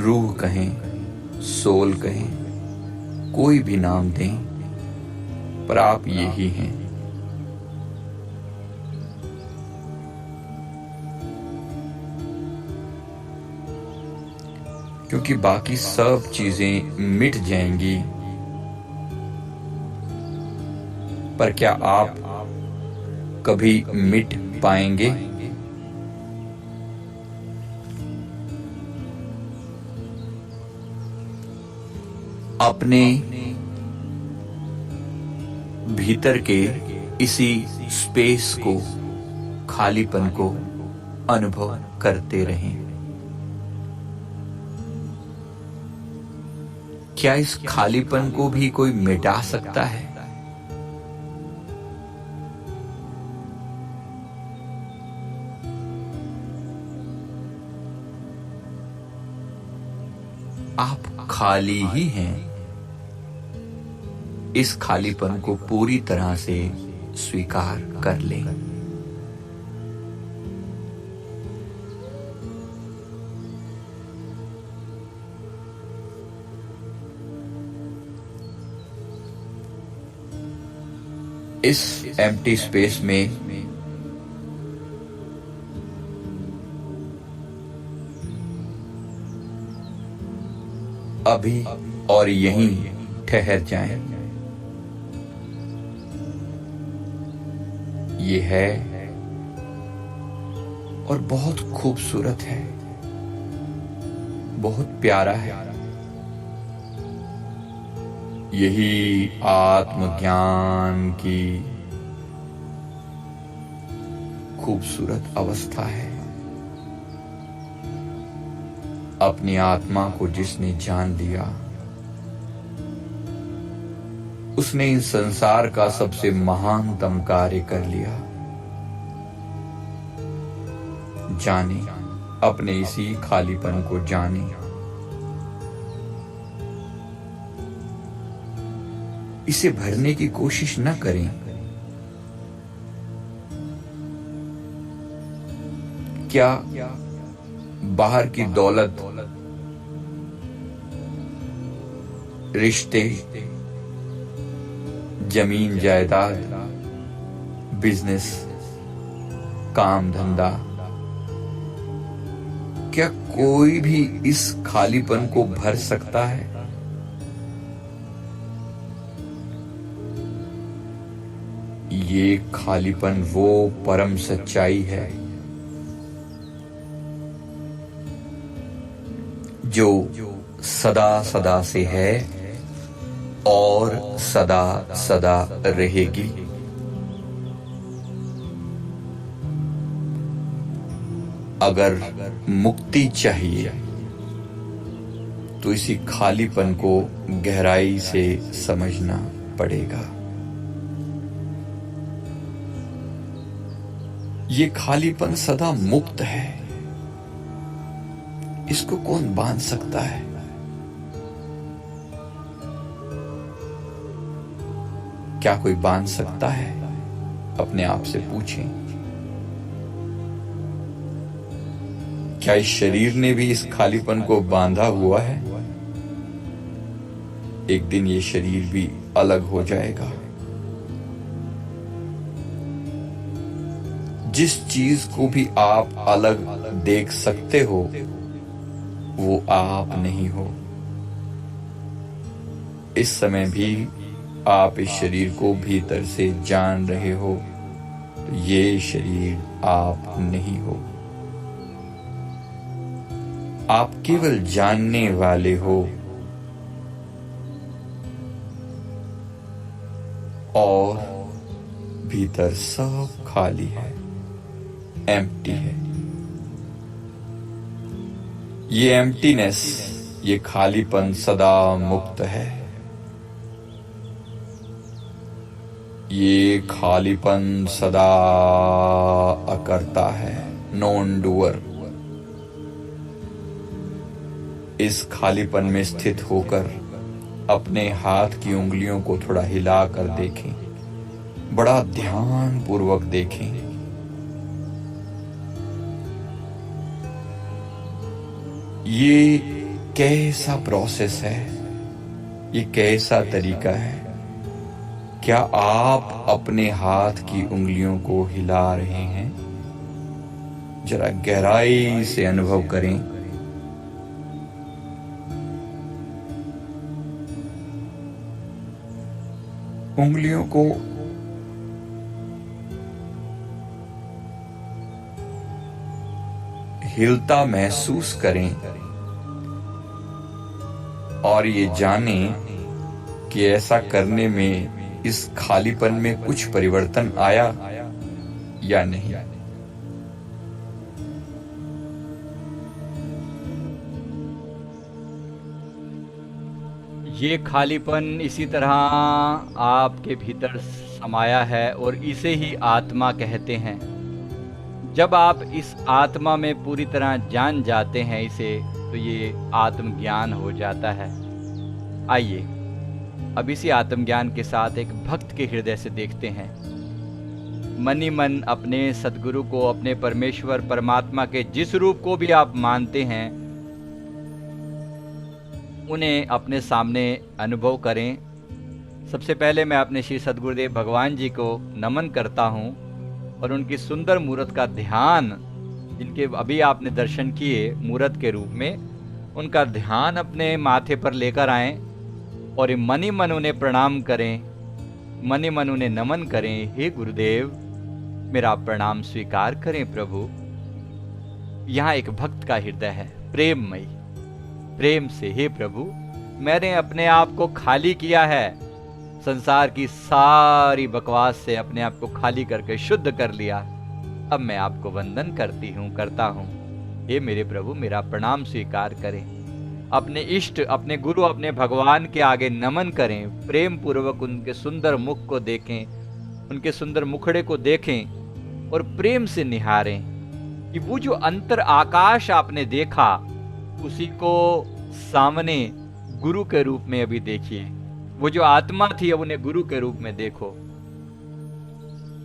रूह कहें, सोल कहें, कोई भी नाम दें, पर आप यही हैं। क्योंकि बाकी सब चीजें मिट जाएंगी, पर क्या आप कभी मिट पाएंगे? अपने भीतर के इसी स्पेस को, खालीपन को अनुभव करते रहें। क्या इस खालीपन को भी कोई मिटा सकता है? आप खाली ही हैं। इस खालीपन को पूरी तरह से स्वीकार कर लें। इस एम्प्टी स्पेस में अभी और यहीं ठहर जाएं। ये है और बहुत खूबसूरत है, बहुत प्यारा है। यही आत्मज्ञान की खूबसूरत अवस्था है। अपनी आत्मा को जिसने जान लिया, उसने इस संसार का सबसे महानतम कार्य कर लिया। जाने, अपने इसी खालीपन को जाने। इसे भरने की कोशिश न करें। क्या बाहर की दौलत, रिश्ते, जमीन जायदाद, बिजनेस, काम धंधा, क्या कोई भी इस खालीपन को भर सकता है? ये खालीपन वो परम सच्चाई है जो सदा सदा से है और सदा सदा रहेगी। अगर मुक्ति चाहिए तो इसी खालीपन को गहराई से समझना पड़ेगा। ये खालीपन सदा मुक्त है। इसको कौन बांध सकता है? क्या कोई बांध सकता है? अपने आप से पूछें। क्या इस शरीर ने भी इस खालीपन को बांधा हुआ है? एक दिन ये शरीर भी अलग हो जाएगा। जिस चीज को भी आप अलग देख सकते हो, वो आप नहीं हो। इस समय भी आप इस शरीर को भीतर से जान रहे हो, तो ये शरीर आप नहीं हो। आप केवल जानने वाले हो और भीतर सब खाली है, एम्प्टी है। ये एम्प्टीनेस, ये खालीपन सदा मुक्त है। ये खालीपन सदा अकर्ता है, नॉन डूअर। इस खालीपन में स्थित होकर अपने हाथ की उंगलियों को थोड़ा हिला कर देखें, बड़ा ध्यान पूर्वक देखें। ये कैसा प्रोसेस है, ये कैसा तरीका है? क्या आप अपने हाथ की उंगलियों को हिला रहे हैं? जरा गहराई से अनुभव करें। उंगलियों को हिलता महसूस करें और ये जानें कि ऐसा करने में इस खालीपन में कुछ परिवर्तन आया या नहीं। ये खालीपन इसी तरह आपके भीतर समाया है और इसे ही आत्मा कहते हैं। जब आप इस आत्मा में पूरी तरह जान जाते हैं इसे, तो ये आत्मज्ञान हो जाता है। आइए अब इसी आत्मज्ञान के साथ एक भक्त के हृदय से देखते हैं। मन ही मन अपने सद्गुरु को, अपने परमेश्वर परमात्मा के जिस रूप को भी आप मानते हैं, उन्हें अपने सामने अनुभव करें। सबसे पहले मैं अपने श्री सद्गुरुदेव भगवान जी को नमन करता हूँ और उनकी सुंदर मूर्त का ध्यान, जिनके अभी आपने दर्शन किए मूर्त के रूप में, उनका ध्यान अपने माथे पर लेकर आएं और मन ही मन उन्हें प्रणाम करें, मन ही मन उन्हें नमन करें। हे गुरुदेव, मेरा प्रणाम स्वीकार करें प्रभु। यहाँ एक भक्त का हृदय है, प्रेममयी, प्रेम से, हे प्रभु, मैंने अपने आप को खाली किया है, संसार की सारी बकवास से अपने आप को खाली करके शुद्ध कर लिया। अब मैं आपको वंदन करता हूँ। हे मेरे प्रभु, मेरा प्रणाम स्वीकार करें। अपने इष्ट, अपने गुरु, अपने भगवान के आगे नमन करें, प्रेम पूर्वक उनके सुंदर मुख को देखें, उनके सुंदर मुखड़े को देखें और प्रेम से निहारें कि वो जो अंतर आकाश आपने देखा, उसी को सामने गुरु के रूप में अभी देखिए। वो जो आत्मा थी, अब उन्हें गुरु के रूप में देखो।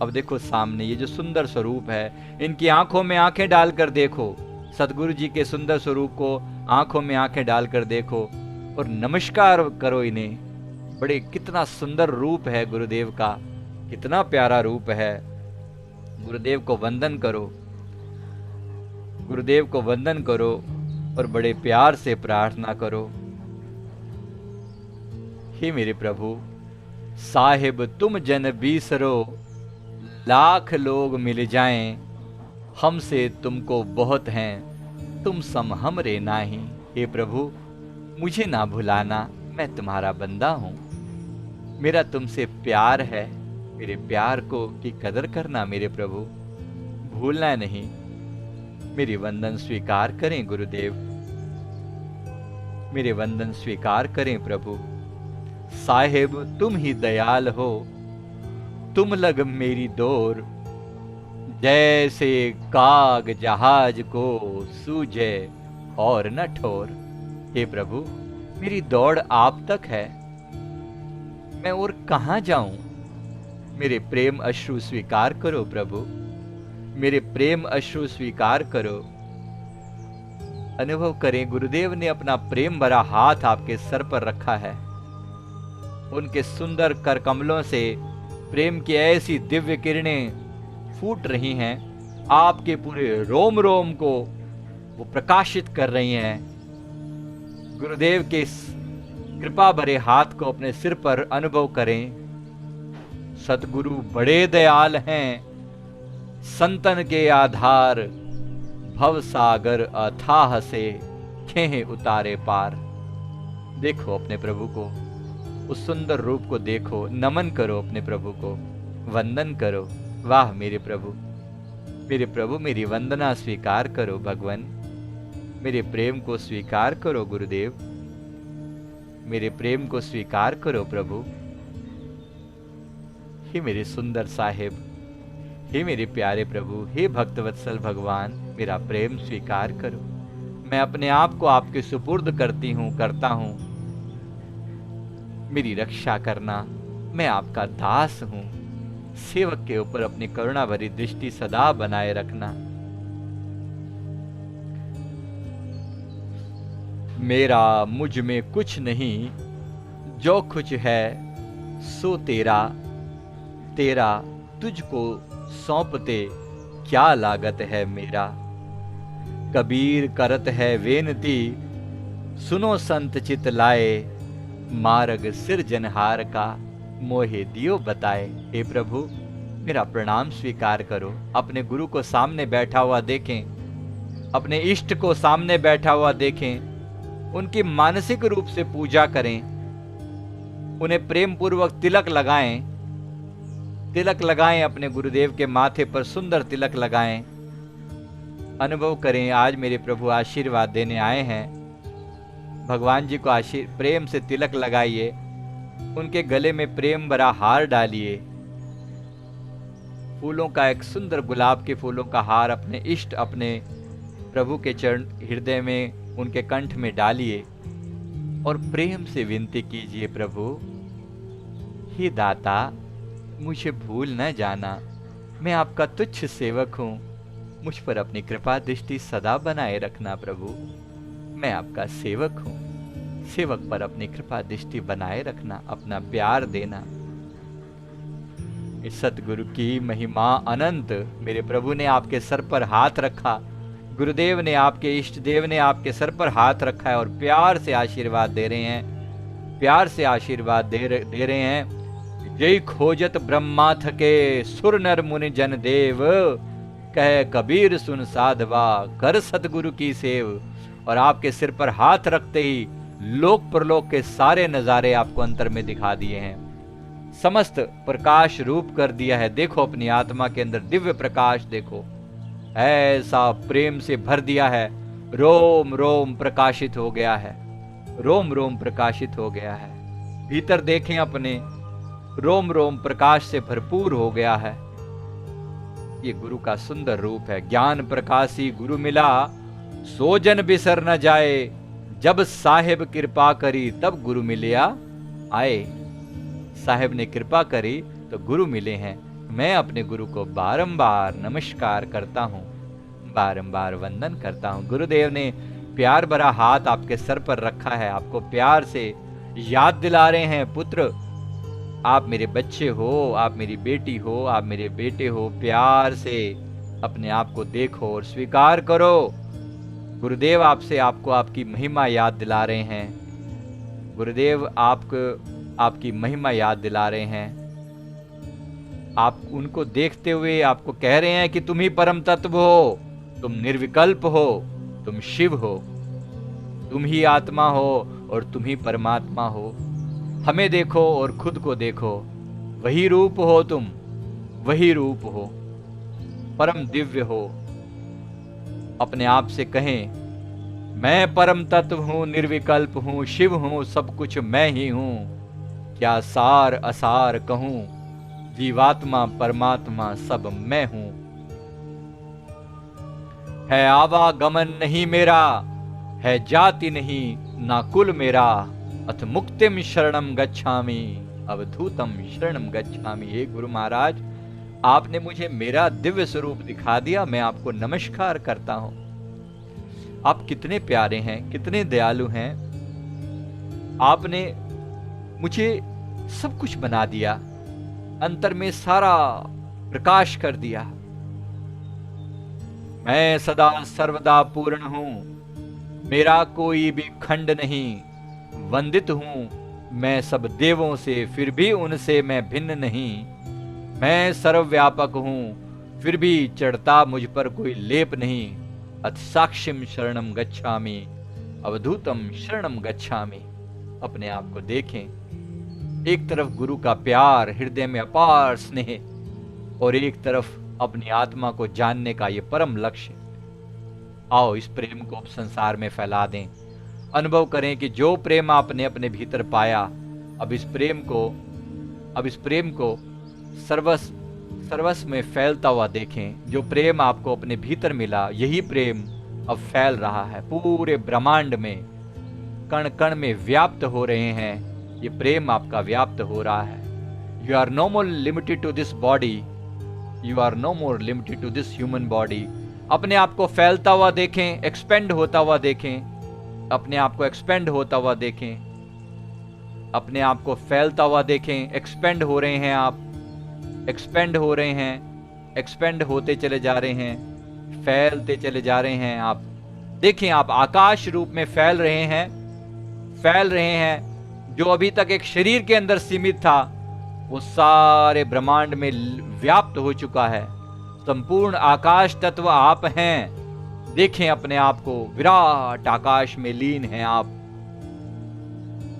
अब देखो सामने ये जो सुंदर स्वरूप है, इनकी आंखों में आंखें डालकर देखो, सदगुरु जी के सुंदर स्वरूप को आंखों में आंखें डालकर देखो और नमस्कार करो इन्हें। बड़े कितना सुंदर रूप है गुरुदेव का, कितना प्यारा रूप है। गुरुदेव को वंदन करो, गुरुदेव को वंदन करो और बड़े प्यार से प्रार्थना करो। हे मेरे प्रभु, साहिब तुम जन बीसरो, लाख लोग मिल जाएं, हमसे तुमको बहुत हैं, तुम सम हमरे नाही। हे प्रभु, मुझे ना भुलाना, मैं तुम्हारा बंदा हूं, मेरा तुमसे प्यार है, मेरे प्यार को की कदर करना मेरे प्रभु, भूलना नहीं। मेरी वंदन स्वीकार करें गुरुदेव, मेरे वंदन स्वीकार करें प्रभु। साहिब तुम ही दयाल हो, तुम लग मेरी डोर, जैसे काग जहाज को सूझे और न ठोर। हे प्रभु, मेरी दौड़ आप तक है, मैं और कहां जाऊं। मेरे प्रेम अश्रु स्वीकार करो प्रभु, मेरे प्रेम अश्रु स्वीकार करो। अनुभव करें, गुरुदेव ने अपना प्रेम भरा हाथ आपके सर पर रखा है, उनके सुंदर कर कमलों से प्रेम की ऐसी दिव्य किरणें फूट रही हैं, आपके पूरे रोम रोम को वो प्रकाशित कर रही हैं। गुरुदेव के इस कृपा भरे हाथ को अपने सिर पर अनुभव करें। सतगुरु बड़े दयाल हैं, संतन के आधार, भव सागर अथाह से खेहे उतारे पार। देखो अपने प्रभु को, उस सुंदर रूप को देखो, नमन करो अपने प्रभु को, वंदन करो। वाह मेरे प्रभु, मेरे प्रभु मेरी वंदना स्वीकार करो भगवान, मेरे प्रेम को स्वीकार करो गुरुदेव, मेरे प्रेम को स्वीकार करो प्रभु। हे मेरे सुंदर साहिब, हे मेरे प्यारे प्रभु, हे भक्तवत्सल भगवान, मेरा प्रेम स्वीकार करो। मैं अपने आप को आपके सुपुर्द करती हूं, करता हूं। मेरी रक्षा करना, मैं आपका दास हूं। सेवक के ऊपर अपनी करुणा भरी दृष्टि सदा बनाए रखना। मेरा मुझ में कुछ नहीं, जो कुछ है सो तेरा, तेरा तुझको सौंपते क्या लागत है मेरा। कबीर करत है वेनती, सुनो संत चित लाए, मार्ग सिरजनहार का मोहे दियो बताए। हे प्रभु मेरा प्रणाम स्वीकार करो। अपने गुरु को सामने बैठा हुआ देखें, अपने इष्ट को सामने बैठा हुआ देखें, उनकी मानसिक रूप से पूजा करें, उन्हें प्रेम पूर्वक तिलक लगाएं, तिलक लगाएं, अपने गुरुदेव के माथे पर सुंदर तिलक लगाएं। अनुभव करें आज मेरे प्रभु आशीर्वाद देने आए हैं। भगवान जी को प्रेम से तिलक लगाइए, उनके गले में प्रेम भरा हार डालिए। फूलों का एक सुंदर गुलाब के फूलों का हार अपने इष्ट, अपने प्रभु के चरण हृदय में, उनके कंठ में डालिए और प्रेम से विनती कीजिए, प्रभु हे दाता मुझे भूल न जाना, मैं आपका तुच्छ सेवक हूं, मुझ पर अपनी कृपा दृष्टि सदा बनाए रखना। प्रभु मैं आपका सेवक हूं, सेवक पर अपनी कृपा दृष्टि बनाए रखना, अपना प्यार देना। इस सतगुरु की महिमा अनंत। मेरे प्रभु ने आपके सर पर हाथ रखा, गुरुदेव ने, आपके इष्ट देव ने आपके सर पर हाथ रखा है और प्यार से आशीर्वाद दे रहे हैं, प्यार से आशीर्वाद दे रहे हैं। जय खोजत ब्रह्मा थके, सुर नर मुनि जन देव, कह कबीर सुन साधवा, कर सतगुरु की सेव। और आपके सिर पर हाथ रखते ही लोक परलोक के सारे नजारे आपको अंतर में दिखा दिए हैं, समस्त प्रकाश रूप कर दिया है। देखो अपनी आत्मा के अंदर दिव्य प्रकाश देखो, ऐसा प्रेम से भर दिया है, रोम रोम प्रकाशित हो गया है, रोम रोम प्रकाशित हो गया है। भीतर देखें अपने, रोम रोम प्रकाश से भरपूर हो गया है। ये गुरु का सुंदर रूप है। ज्ञान प्रकाशी गुरु मिला, सो जन बिसर न जाए, जब साहेब कृपा करी तब गुरु मिलिया आए। साहेब ने कृपा करी तो गुरु मिले हैं। मैं अपने गुरु को बारंबार नमस्कार करता हूं, बारंबार वंदन करता हूं। गुरुदेव ने प्यार भरा हाथ आपके सर पर रखा है, आपको प्यार से याद दिला रहे हैं, पुत्र आप मेरे बच्चे हो, आप मेरी बेटी हो, आप मेरे बेटे हो। प्यार से अपने आप को देखो और स्वीकार करो। गुरुदेव आपसे आपको आपकी महिमा याद दिला रहे हैं, गुरुदेव आपकी महिमा याद दिला रहे हैं। आप उनको देखते हुए आपको कह रहे हैं कि तुम ही परम तत्व हो, तुम निर्विकल्प हो, तुम शिव हो, तुम ही आत्मा हो और तुम ही परमात्मा हो। हमें देखो और खुद को देखो, वही रूप हो तुम, वही रूप हो, परम दिव्य हो। अपने आप से कहें, मैं परम तत्व हूं, निर्विकल्प हूं, शिव हूं, सब कुछ मैं ही हूं। क्या सार असार कहूं, जीवात्मा परमात्मा सब मैं हूं। है आवागमन नहीं मेरा, है जाति नहीं ना कुल मेरा, अथ मुक्तिम शरणम गच्छामि, अवधूतम शरणम गच्छामि। हे गुरु महाराज, आपने मुझे मेरा दिव्य स्वरूप दिखा दिया, मैं आपको नमस्कार करता हूं। आप कितने प्यारे हैं, कितने दयालु हैं। आपने मुझे सब कुछ बना दिया, अंतर में सारा प्रकाश कर दिया। मैं सदा सर्वदा पूर्ण हूं, मेरा कोई भी खंड नहीं। वंदित हूं मैं सब देवों से, फिर भी उनसे मैं भिन्न नहीं। मैं सर्वव्यापक हूं, फिर भी चढ़ता मुझ पर कोई लेप नहीं। अथ साक्षिम शरणम गच्छामि, अवधूतम शरणम गच्छामि। अपने आप को देखें, एक तरफ गुरु का प्यार, हृदय में अपार स्नेह, और एक तरफ अपनी आत्मा को जानने का ये परम लक्ष्य। आओ इस प्रेम को अब संसार में फैला दें। अनुभव करें कि जो प्रेम आपने अपने भीतर पाया, अब इस प्रेम को सर्वस्व में फैलता हुआ देखें। जो प्रेम आपको अपने भीतर मिला, यही प्रेम अब फैल रहा है पूरे ब्रह्मांड में, कण कण में व्याप्त हो रहे हैं। ये प्रेम आपका व्याप्त हो रहा है। You are no more limited to this body, you are no more limited to this human body. अपने आप को फैलता हुआ देखें, एक्सपेंड होता हुआ देखें। अपने आप को एक्सपेंड होता हुआ देखें, अपने आप को फैलता हुआ देखें। एक्सपेंड हो रहे हैं आप, एक्सपेंड हो रहे हैं, एक्सपेंड होते चले जा रहे हैं, फैलते चले जा रहे हैं आप। देखें, आप आकाश रूप में फैल रहे हैं, फैल रहे हैं। जो अभी तक एक शरीर के अंदर सीमित था, वो सारे ब्रह्मांड में व्याप्त हो चुका है। संपूर्ण आकाश तत्व आप हैं। देखें अपने आप को, विराट आकाश में लीन हैं आप।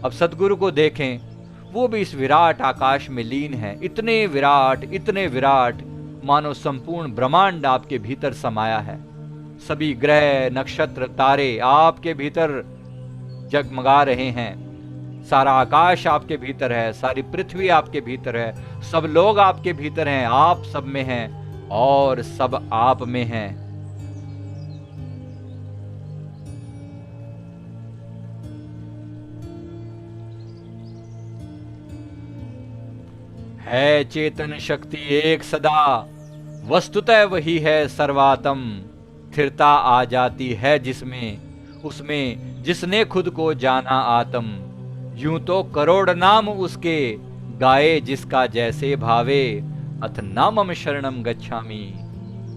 अब सतगुरु को देखें, वो भी इस विराट आकाश में लीन है। इतने विराट, मानो संपूर्ण ब्रह्मांड आपके भीतर समाया है। सभी ग्रह, नक्षत्र, तारे आपके भीतर जगमगा रहे हैं। सारा आकाश आपके भीतर है, सारी पृथ्वी आपके भीतर है, सब लोग आपके भीतर हैं, आप सब में हैं और सब आप में हैं। है चेतन शक्ति एक सदा, वस्तुतः वही है सर्वात्म। स्थिरता आ जाती है जिसमें, उसमें जिसने खुद को जाना आत्म। यूं तो करोड़ नाम उसके, गाए जिसका जैसे भावे। अथ नामम शरणम गच्छामि,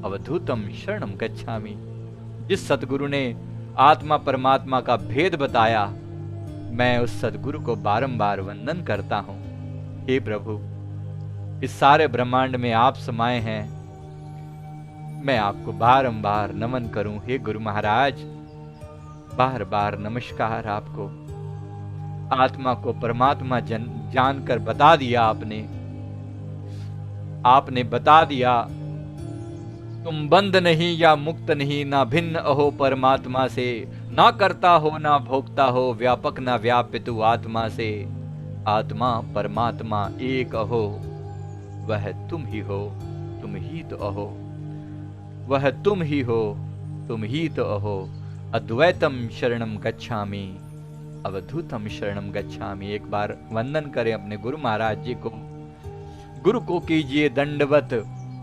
अवधूतम शरणम गच्छामि। जिस सतगुरु ने आत्मा परमात्मा का भेद बताया, मैं उस सतगुरु को बारंबार वंदन करता हूं। हे प्रभु, इस सारे ब्रह्मांड में आप समाये हैं, मैं आपको बारंबार नमन करूं। हे गुरु महाराज, बार बार नमस्कार आपको। आत्मा को परमात्मा जानकर बता दिया आपने बता दिया, तुम बंद नहीं या मुक्त नहीं, ना भिन्न अहो परमात्मा से, ना करता हो ना भोगता हो, व्यापक ना व्यापितु आत्मा से। आत्मा परमात्मा एक अहो, वह तुम ही हो, तुम ही तो अहो। वह तुम ही हो, तुम ही तो अहो। अद्वैतम शरणम गच्छामि, अवधूतम शरणम गच्छामि। एक बार वंदन करें अपने गुरु महाराज जी को। गुरु को कीजिए दंडवत,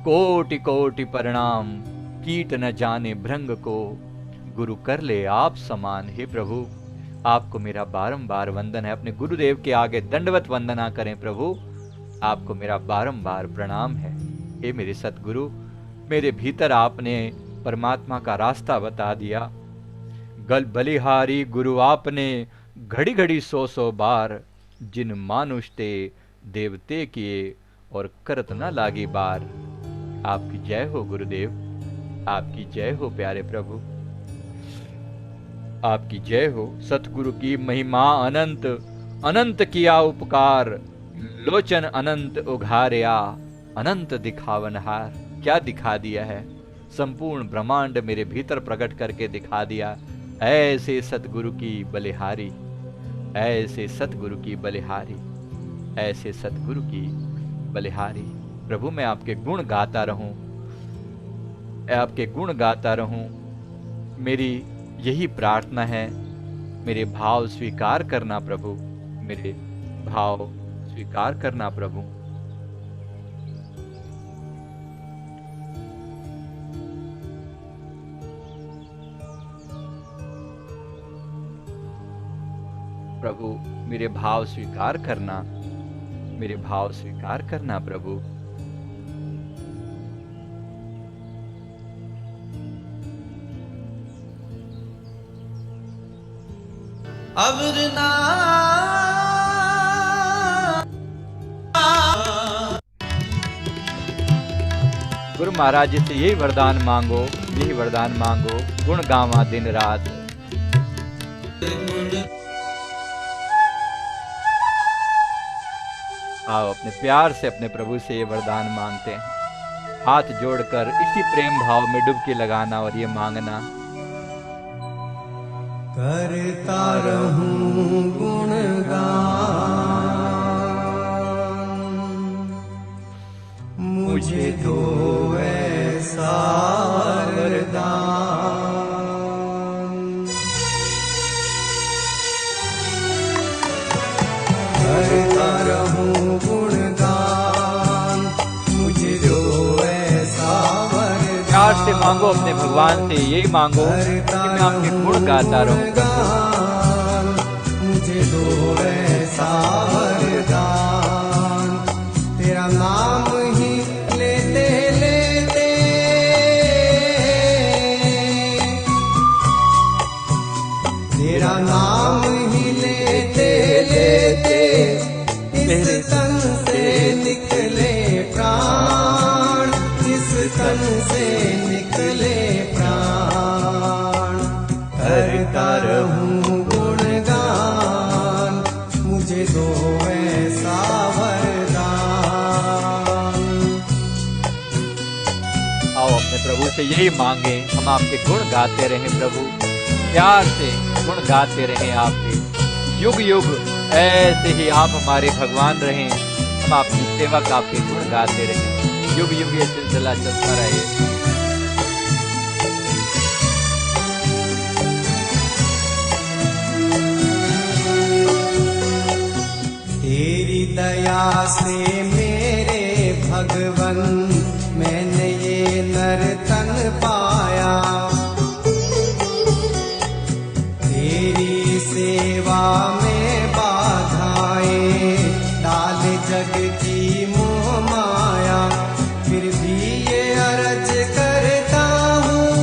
कोटि कोटि प्रणाम। कीट न जाने भृंग को, गुरु कर ले आप समान। हे प्रभु, आपको मेरा बारंबार वंदन है। अपने गुरुदेव के आगे दंडवत वंदना करें प्रभु, आपको मेरा बारंबार प्रणाम है। हे मेरे सतगुरु, मेरे भीतर आपने परमात्मा का रास्ता बता दिया। गल बलिहारी गुरु आपने, घड़ी घड़ी 100 बार। जिन मानुष ते देवते किए, और करत न लागी बार। आपकी जय हो गुरुदेव, आपकी जय हो प्यारे प्रभु, आपकी जय हो। सतगुरु की महिमा अनंत, अनंत किया उपकार। लोचन अनंत उघारिया, अनंत दिखावनहार। क्या दिखा दिया है, संपूर्ण ब्रह्मांड मेरे भीतर प्रकट करके दिखा दिया। ऐसे सतगुरु की बलिहारी, ऐसे सतगुरु की बलिहारी, ऐसे सतगुरु की बलिहारी। प्रभु, मैं आपके गुण गाता रहूं, आपके गुण गाता रहूं। मेरी यही प्रार्थना है। मेरे भाव स्वीकार करना प्रभु, मेरे भाव स्वीकार करना प्रभु। प्रभु, मेरे भाव स्वीकार करना, मेरे भाव स्वीकार करना प्रभु। अवरना गुरु महाराज जी से यही वरदान मांगो, यही वरदान मांगो, गुण गावा दिन रात। आओ अपने प्यार से अपने प्रभु से ये वरदान मांगते हैं, हाथ जोड़कर इसी प्रेम भाव में डुबकी लगाना और ये मांगना। करता रहूं गुणगान, मुझे दो ऐसा वरदान। करता रहूं गुणगान, मुझे दो ऐसा वरदान। प्यार से मांगो अपने भगवान से, यही मांगो कि मैं आपके गुण गाता रहूं। मुझे दो ऐसा वरदान, तेरा नाम ही लेते लेते, तेरा नाम ही लेते लेते, इस तन से निकले प्राण, इस तन से निकले प्राण। करता रहूं गुणगान, मुझे दो ऐसा वरदान। आओ अपने प्रभु से यही मांगे, हम आपके गुण गाते रहें प्रभु, प्यार से गुण गाते रहें आपके, युग युग ऐसे ही आप हमारे भगवान रहें, हम आपकी सेवा का आपके गुण गाते रहें, युग युग ये सिलसिला चलता रहे। तेरी दया से मेरे भगवन, मैंने ये नर्तन पाया। तेरी सेवा में बाधाएं डाल जग की मोह माया, फिर भी ये अर्ज करता हूँ,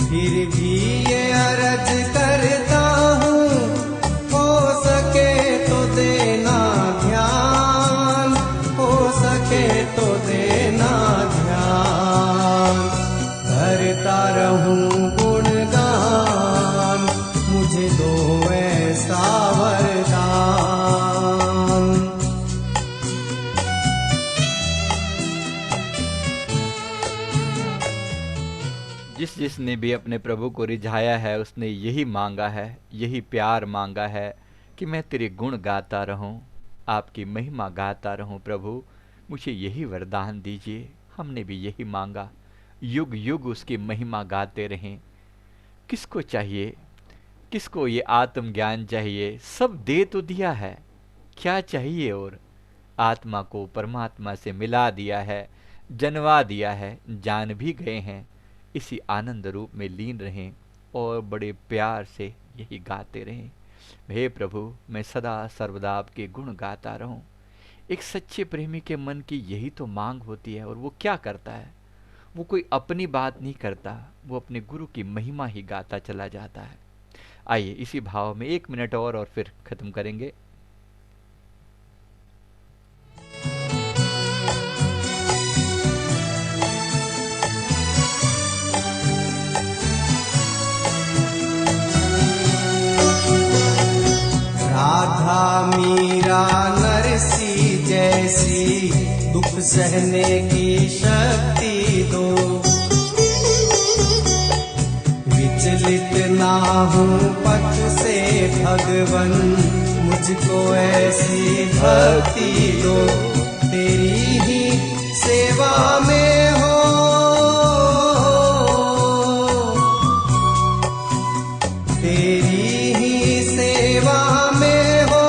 फिर भी ये अर्ज करता हूँ, हो सके तो देना ध्यान, हो सके तो देना ध्यान। करता रहूं गुणगान, मुझे दो ऐसा वरदान। जिसने भी अपने प्रभु को रिझाया है उसने यही मांगा है, यही प्यार मांगा है कि मैं तेरे गुण गाता रहूं, आपकी महिमा गाता रहूं। प्रभु मुझे यही वरदान दीजिए। हमने भी यही मांगा, युग युग उसकी महिमा गाते रहें। किसको चाहिए, किसको ये आत्मज्ञान चाहिए? सब दे तो दिया है, क्या चाहिए और? आत्मा को परमात्मा से मिला दिया है, जनवा दिया है, जान भी गए हैं। इसी आनंद रूप में लीन रहें और बड़े प्यार से यही गाते रहें। हे प्रभु, मैं सदा सर्वदा आपके गुण गाता रहूं। एक सच्चे प्रेमी के मन की यही तो मांग होती है। और वो क्या करता है? वो कोई अपनी बात नहीं करता, वो अपने गुरु की महिमा ही गाता चला जाता है। आइए इसी भाव में 1 मिनट और फिर खत्म करेंगे। राधा मीरा नरसी जैसी दुख सहने की शक्ति दो, विचलित ना हूँ पथ से भगवन, मुझको ऐसी भक्ति दो। तेरी ही सेवा में हो, तेरी ही सेवा में हो,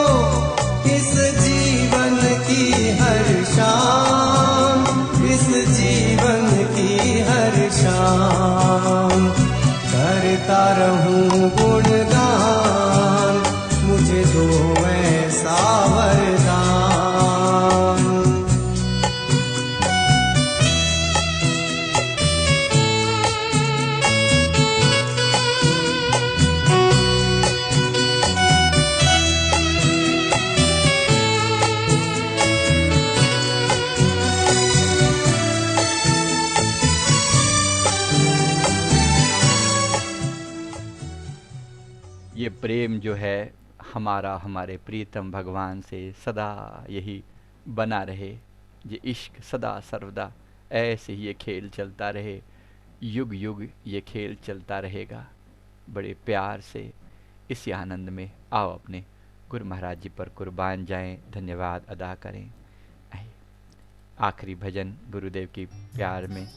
इस जीवन की हर शाम, इस जीवन की हर शाम। करता रहूं गुणगान, मुझे दो ऐसा वरदान। प्रेम जो है हमारा हमारे प्रीतम भगवान से सदा यही बना रहे। ये इश्क सदा सर्वदा ऐसे ही ये खेल चलता रहे, युग युग ये खेल चलता रहेगा। बड़े प्यार से इसी आनंद में आओ अपने गुरु महाराज जी पर कुर्बान जाएं, धन्यवाद अदा करें। आइए, आखिरी भजन गुरुदेव की प्यार में।